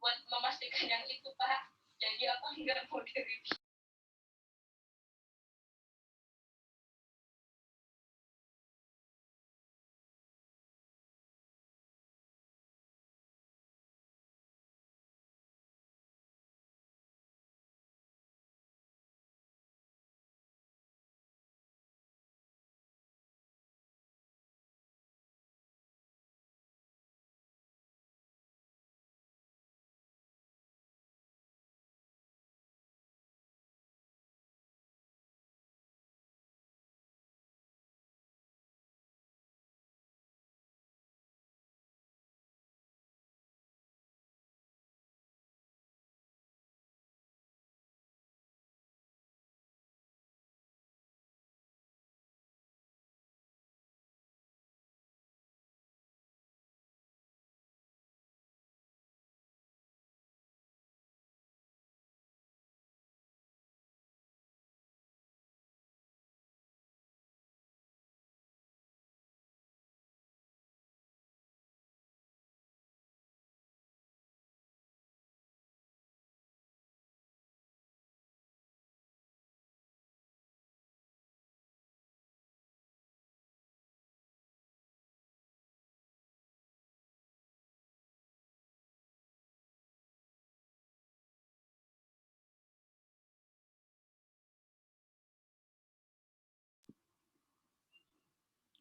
S11: buat memastikan yang itu Pak. Jadi apa enggak mau direview?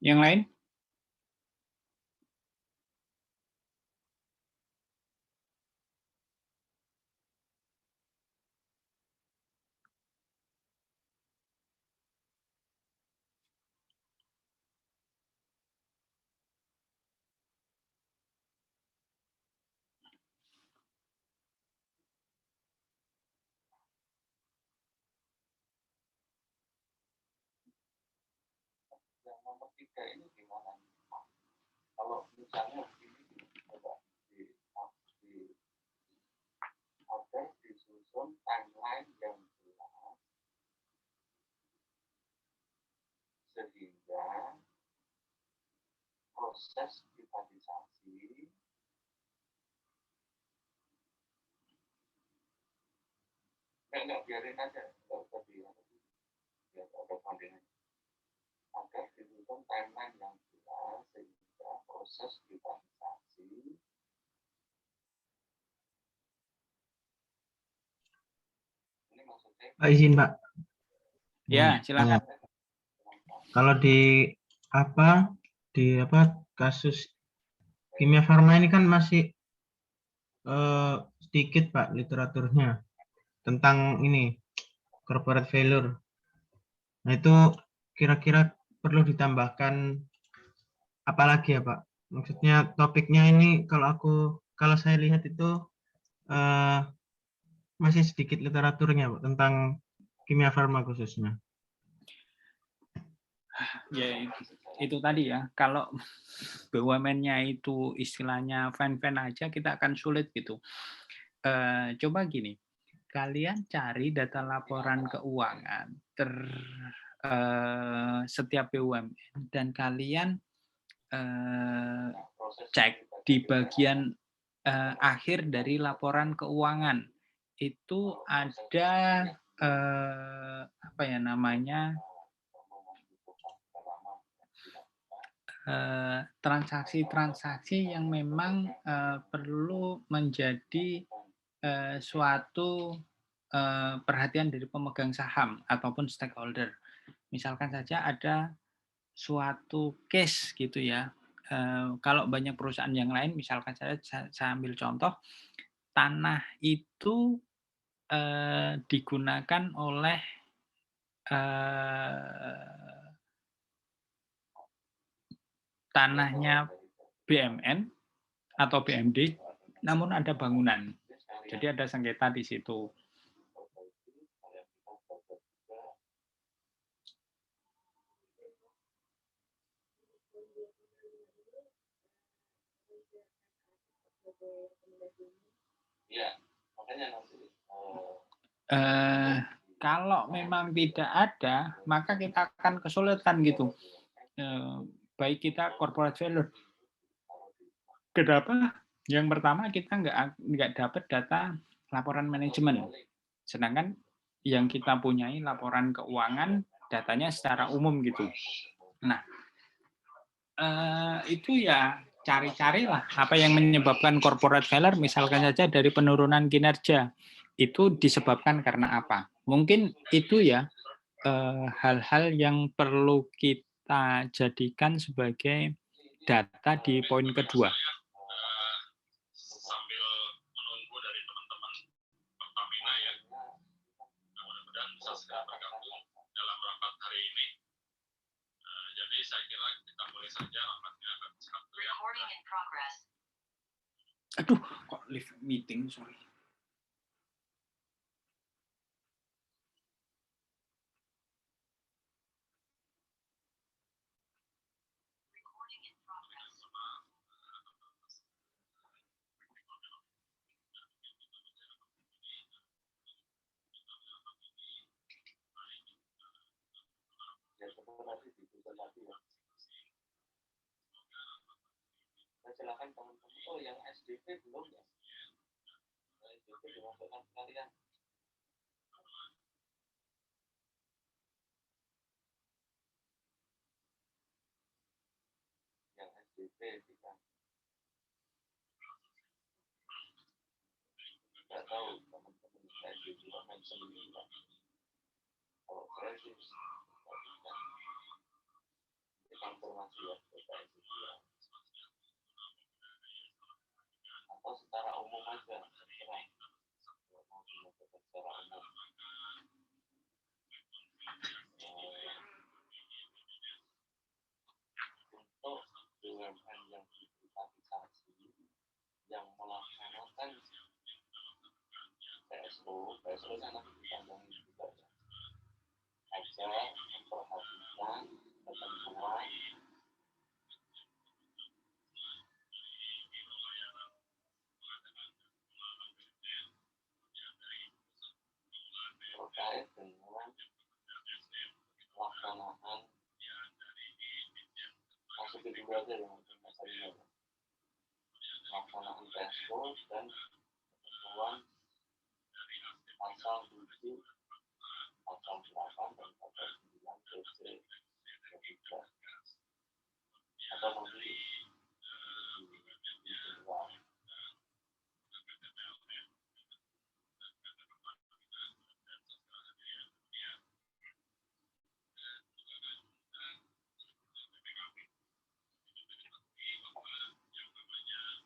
S2: Yang lain?
S8: Yang nomor 3 ini gimana? Kalau misalnya begini, coba agar disusun timeline yang jelas sehingga proses privatisasi enggak biarin aja, enggak usah biar ada pandemi. Agar disusun timeline yang jelas sehingga proses privatisasi ini maksudnya
S10: Pak, izin Pak.
S2: Ya, silakan.
S10: Kalau di kasus Kimia Farma ini kan masih sedikit Pak literaturnya tentang ini corporate failure. Nah itu kira-kira perlu ditambahkan apa lagi ya Pak? Maksudnya topiknya ini kalau saya lihat itu masih sedikit literaturnya Pak tentang kimia farma khususnya.
S2: Ya itu tadi ya, kalau BUMN-nya itu istilahnya fan-fan aja kita akan sulit gitu. Coba gini, kalian cari data laporan keuangan setiap BUMN dan kalian cek di bagian akhir dari laporan keuangan itu ada apa ya namanya transaksi-transaksi yang memang perlu menjadi suatu perhatian dari pemegang saham ataupun stakeholder. Misalkan saja ada suatu case gitu ya. Kalau banyak perusahaan yang lain, misalkan saya ambil contoh, tanah itu digunakan oleh tanahnya BMN atau BMD, namun ada bangunan. Jadi ada sengketa di situ.
S8: ya makanya nanti
S2: Kalau memang tidak ada, maka kita akan kesulitan gitu. Baik kita corporate failure. Kenapa? Yang pertama kita nggak dapat data laporan manajemen. Sedangkan yang kita punyai laporan keuangan datanya secara umum gitu. Nah, itu ya cari-carilah apa yang menyebabkan corporate failure, misalkan saja dari penurunan kinerja. Itu disebabkan karena apa? Mungkin itu ya hal-hal yang perlu kita jadikan sebagai data di poin kedua.
S12: Sambil menunggu dari teman-teman Pertamina ya, mudah-mudahan bisa segera bergabung dalam rapat hari ini. Jadi saya kira kita mulai saja rapatnya.
S2: Aduh, kok live meeting, sorry.
S8: silakan teman-teman. Oh, yang SDP belum ya? SDP dimasukkan sekalian. Yang SDP kita nggak tahu teman-teman saya juga mention kalau saya sih konfirmasi ya PPS itu ya. Atau secara umum aja serah mau dilakukan secara umum. Untuk BUMN yang diprivatisasi yang melaksanakan PSO-nya nanti ditandatangi juga ya. Aja memperhatikan ketentuan terkait dengan pelaksanaan masuk itu aja yang masalahnya pelaksanaan PSO dan ketentuan pasal 7, pasal 8 dan pasal 9 PC juga atau nanti di luar.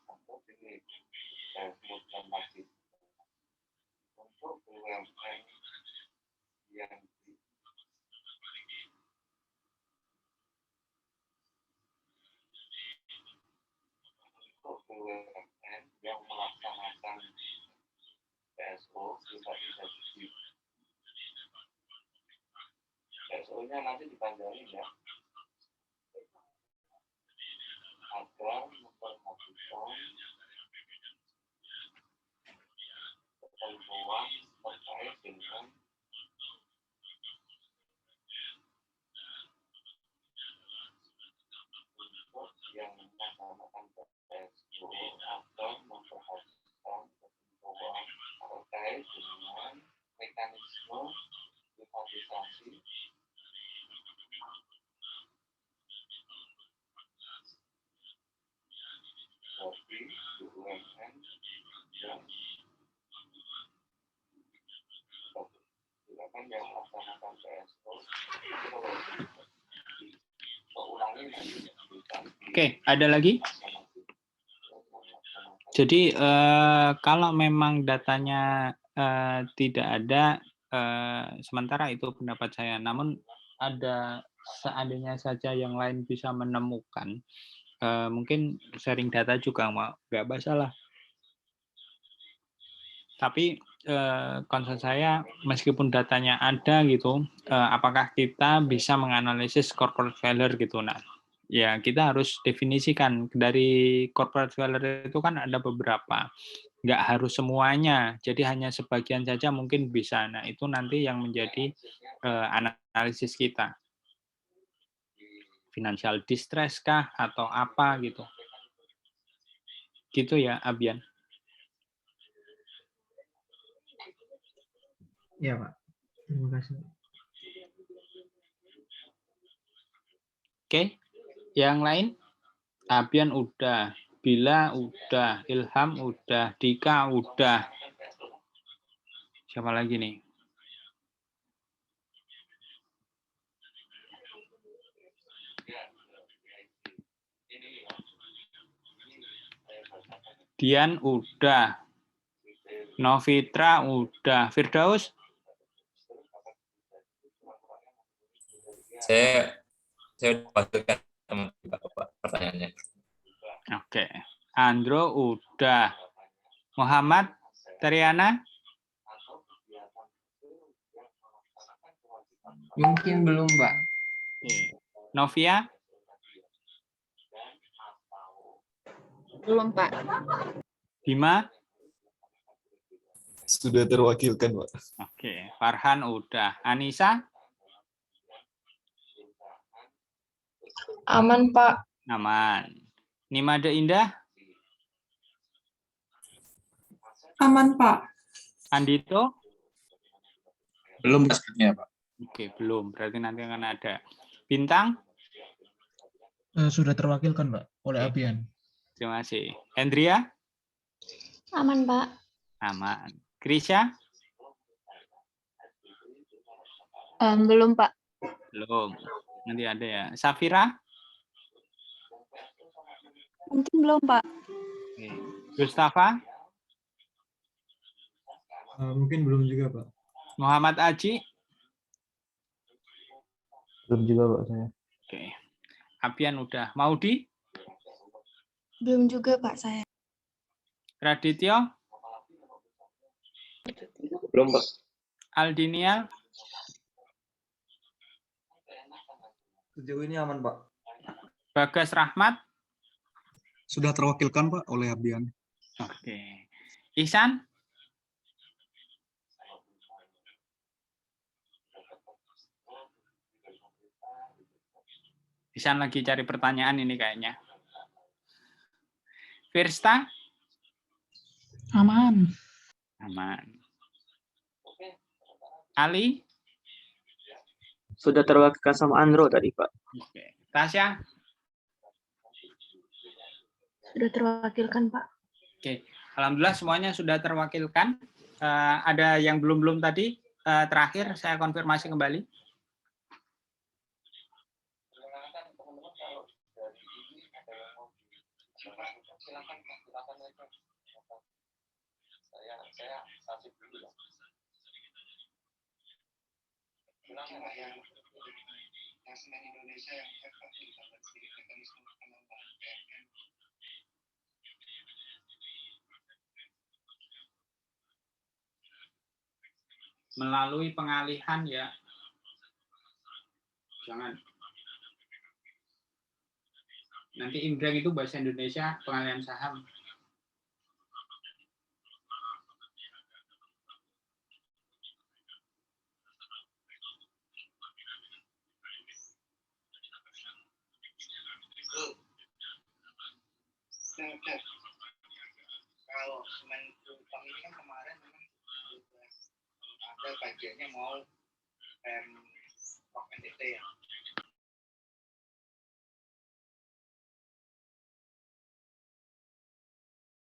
S8: Atau ini saya sebutkan lagi untuk BUMN yang untuk BUMN yang melaksanakan PSO privatisasi. PSO-nya nanti dipanjangin ya agar memperhatikan ketentuan terkait dengan untuk yang melaksanakan PSO agar memperhatikan ketentuan terkait dengan mekanisme privatisasi bagi BUMN yang silakan yang melaksanakan PSO.
S2: Oke, ada lagi? Jadi kalau memang datanya tidak ada, sementara itu pendapat saya. Namun ada seandainya saja yang lain bisa menemukan, mungkin sharing data juga nggak masalah. Tapi concern saya meskipun datanya ada gitu, apakah kita bisa menganalisis corporate value gitu? Nah, ya kita harus definisikan dari corporate value itu kan ada beberapa, nggak harus semuanya, jadi hanya sebagian saja mungkin bisa. Nah itu nanti yang menjadi analisis kita, financial distress kah atau apa gitu ya Abian.
S10: Ya Pak, terima kasih.
S2: Oke, yang lain? Abian udah, Bila udah, Ilham udah, Dika udah. Siapa lagi nih? Dian udah. Novitra udah. Firdaus?
S13: Saya wakilkan Pak pertanyaannya.
S2: Oke. Andro udah. Muhammad, Triana?
S14: Mungkin belum, Pak.
S2: Novia?
S5: Belum, Pak.
S2: Bima?
S15: Sudah terwakilkan, Pak.
S2: Oke. Farhan udah. Anissa?
S1: Aman, Pak.
S2: Aman. Nimade Indah?
S1: Aman, Pak.
S2: Andito?
S15: Belum pastinya, Pak.
S2: Oke, belum. Berarti nanti akan ada. Bintang?
S10: Sudah terwakilkan, Pak, oleh Abian.
S2: Terima kasih. Hendria?
S5: Aman, Pak.
S2: Aman. Krisya?
S5: Belum, Pak.
S2: Belum. Nanti ada ya. Safira?
S14: Mungkin belum, Pak.
S2: Oke. Gustafa,
S16: Mungkin belum juga, Pak.
S2: Muhammad Aji,
S16: Belum juga, Pak, saya.
S2: oke. Apian udah. Maudi,
S14: Belum juga, Pak, saya.
S2: Radityo,
S13: Belum, Pak.
S2: Aldinia,
S17: Sejauh ini aman, Pak.
S2: Bagas Rahmat,
S15: Sudah terwakilkan, Pak, oleh Abian.
S2: oke. Ihsan, Ihsan lagi cari pertanyaan ini kayaknya. Firsta,
S14: Aman.
S2: aman. Ali,
S18: Sudah terwakilkan sama Andro tadi, Pak.
S2: oke. Tasya,
S3: Sudah terwakilkan, Pak.
S2: oke. Alhamdulillah semuanya sudah terwakilkan. Ada yang belum tadi. Terakhir saya konfirmasi kembali.
S8: Saya kasih dulu ya. Yang Indonesia yang efektif dapat sedikit mekanisme penambahan PMN.
S2: Melalui pengalihan ya. Jangan. Nanti Indrang itu bahasa Indonesia pengalihan saham.
S8: Kalau Kemenkumham ini kan kemarin memang ada kajiannya mau NTT ya.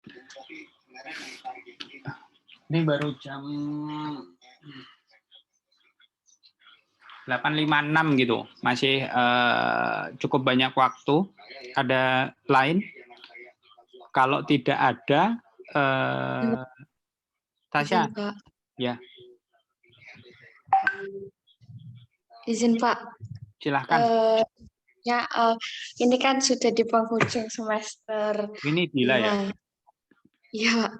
S8: Tapi kemarin yang target kita.
S2: Ini baru jam 8.56 gitu. Masih cukup banyak waktu. Ada lain? Kalau tidak ada, Tasya, ya.
S1: Izin Pak.
S2: Silahkan.
S1: Ini kan sudah di penghujung semester.
S2: Ini gila ya?
S1: Iya Pak.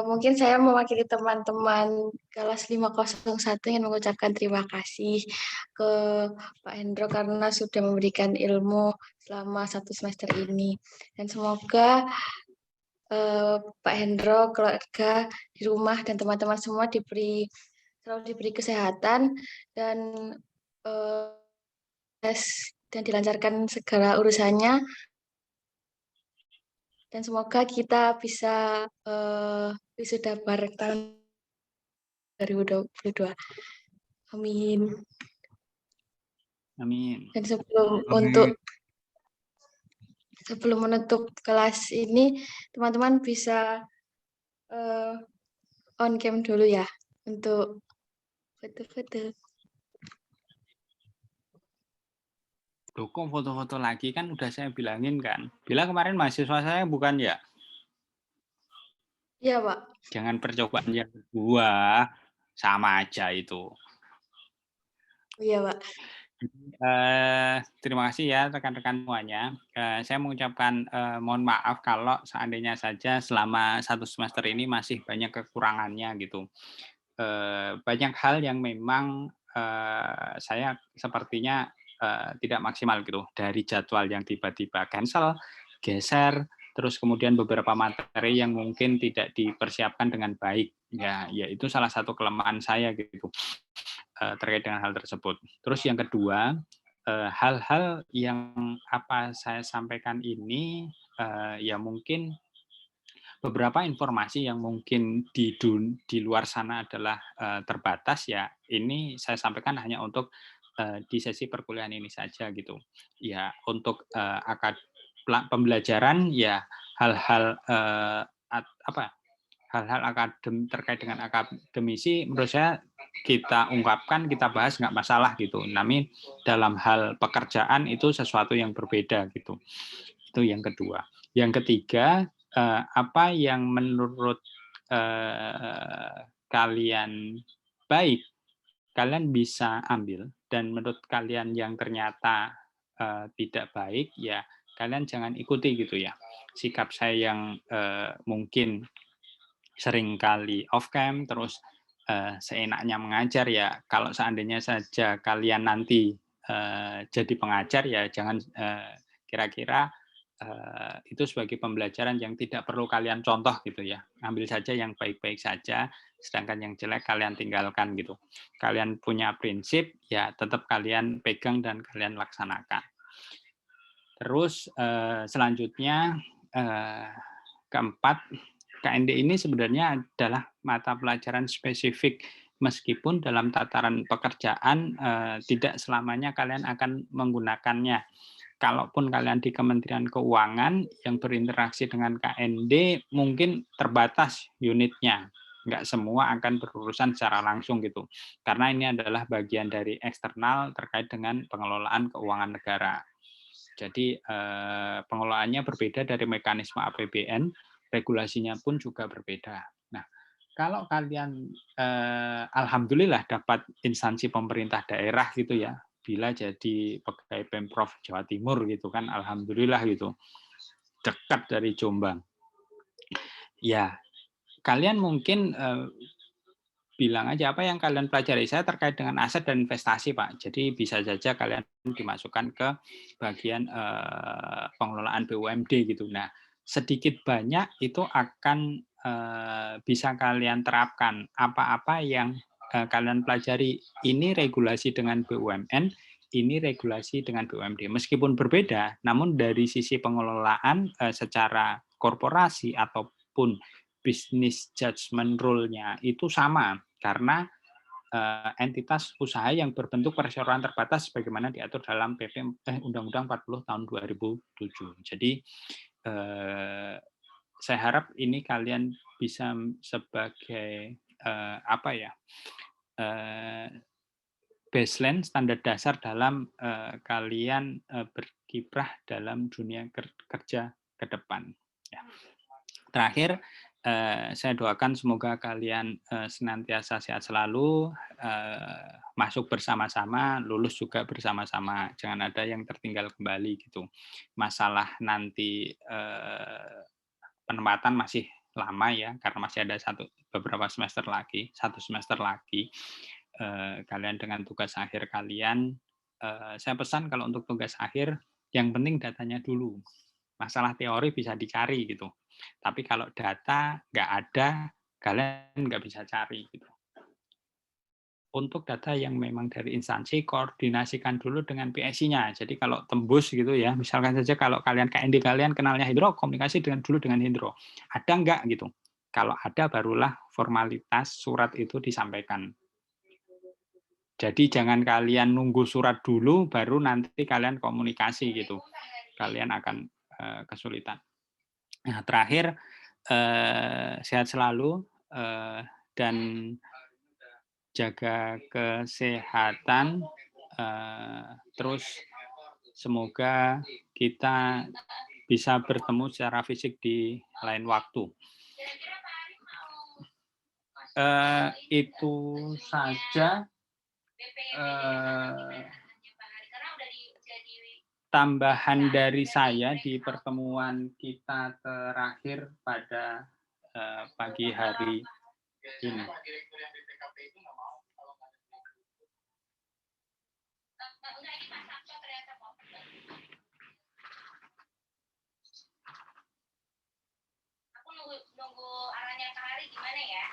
S1: Mungkin saya mewakili teman-teman kelas 501 yang mengucapkan terima kasih ke Pak Hendro karena sudah memberikan ilmu selama 1 semester ini. Dan semoga Pak Hendro, keluarga di rumah dan teman-teman semua selalu diberi kesehatan dan dilancarkan segala urusannya. Dan semoga kita bisa wisuda bareng tahun 2022. Amin.
S2: Amin.
S1: Dan sebelum menutup kelas ini, teman-teman bisa on cam dulu ya untuk foto-foto.
S2: Kok foto-foto lagi kan udah saya bilangin kan. Bila kemarin mahasiswa saya bukan ya?
S1: Iya, Pak.
S2: Jangan percobaan yang kedua, sama aja itu.
S1: Iya, Pak.
S2: Terima kasih ya rekan-rekan semuanya. Saya mengucapkan mohon maaf kalau seandainya saja selama 1 semester ini masih banyak kekurangannya gitu. Banyak hal yang memang saya sepertinya tidak maksimal gitu, dari jadwal yang tiba-tiba cancel, geser, terus kemudian beberapa materi yang mungkin tidak dipersiapkan dengan baik. Ya itu salah satu kelemahan saya gitu terkait dengan hal tersebut. Terus yang kedua, hal-hal yang apa saya sampaikan ini ya mungkin beberapa informasi yang mungkin di luar sana adalah terbatas ya. Ini saya sampaikan hanya untuk di sesi perkuliahan ini saja gitu. Ya untuk pembelajaran ya hal-hal hal-hal terkait dengan akademisi menurut saya kita ungkapkan, kita bahas nggak masalah gitu. Namun dalam hal pekerjaan itu sesuatu yang berbeda gitu. Itu yang kedua. Yang ketiga, apa yang menurut kalian baik, kalian bisa ambil, dan menurut kalian yang ternyata tidak baik, ya kalian jangan ikuti gitu ya. Sikap saya yang mungkin seringkali off cam, terus seenaknya mengajar, ya kalau seandainya saja kalian nanti jadi pengajar, ya jangan kira-kira itu sebagai pembelajaran yang tidak perlu kalian contoh gitu ya. Ambil saja yang baik-baik saja, sedangkan yang jelek kalian tinggalkan gitu. Kalian punya prinsip, ya tetap kalian pegang dan kalian laksanakan. Terus selanjutnya keempat, KND ini sebenarnya adalah mata pelajaran spesifik, meskipun dalam tataran pekerjaan tidak selamanya kalian akan menggunakannya. Kalaupun kalian di Kementerian Keuangan yang berinteraksi dengan KND, mungkin terbatas unitnya. Nggak semua akan berurusan secara langsung gitu. Karena ini adalah bagian dari eksternal terkait dengan pengelolaan keuangan negara. Jadi pengelolaannya berbeda dari mekanisme APBN, regulasinya pun juga berbeda. Nah, kalau kalian alhamdulillah dapat instansi pemerintah daerah gitu ya, bila jadi pegawai Pemprov Jawa Timur gitu kan, alhamdulillah gitu, dekat dari Jombang. Ya, kalian mungkin bilang aja apa yang kalian pelajari. Saya terkait dengan aset dan investasi, Pak. Jadi bisa saja kalian dimasukkan ke bagian pengelolaan BUMD gitu. Nah, sedikit banyak itu akan bisa kalian terapkan. Apa-apa yang kalian pelajari, ini regulasi dengan BUMN, ini regulasi dengan BUMD. Meskipun berbeda, namun dari sisi pengelolaan secara korporasi ataupun business judgment rule-nya itu sama, karena entitas usaha yang berbentuk perseroan terbatas sebagaimana diatur dalam Undang-Undang 40 tahun 2007. Jadi saya harap ini kalian bisa sebagai baseline, standar dasar dalam kalian berkiprah dalam dunia kerja ke depan. Ya. Terakhir, saya doakan semoga kalian senantiasa sehat selalu, masuk bersama-sama, lulus juga bersama-sama, jangan ada yang tertinggal kembali gitu. Masalah nanti penempatan masih lama ya, karena masih ada beberapa semester lagi, 1 semester lagi. Kalian dengan tugas akhir kalian, saya pesan kalau untuk tugas akhir, yang penting datanya dulu. Masalah teori bisa dicari gitu. Tapi kalau data nggak ada, kalian nggak bisa cari gitu. Untuk data yang memang dari instansi, koordinasikan dulu dengan PSI-nya. Jadi kalau tembus gitu ya, misalkan saja kalau kalian KND kalian kenalnya Hendro, komunikasi dulu dengan Hendro. Ada nggak gitu? Kalau ada, barulah formalitas surat itu disampaikan. Jadi jangan kalian nunggu surat dulu, baru nanti kalian komunikasi gitu. Kalian akan kesulitan. Nah, terakhir, sehat selalu dan jaga kesehatan, terus semoga kita bisa bertemu secara fisik di lain waktu. Itu saja tambahan dari saya di pertemuan kita terakhir pada pagi hari ini.
S11: Aku nunggu arahnya Kak Hari gimana ya?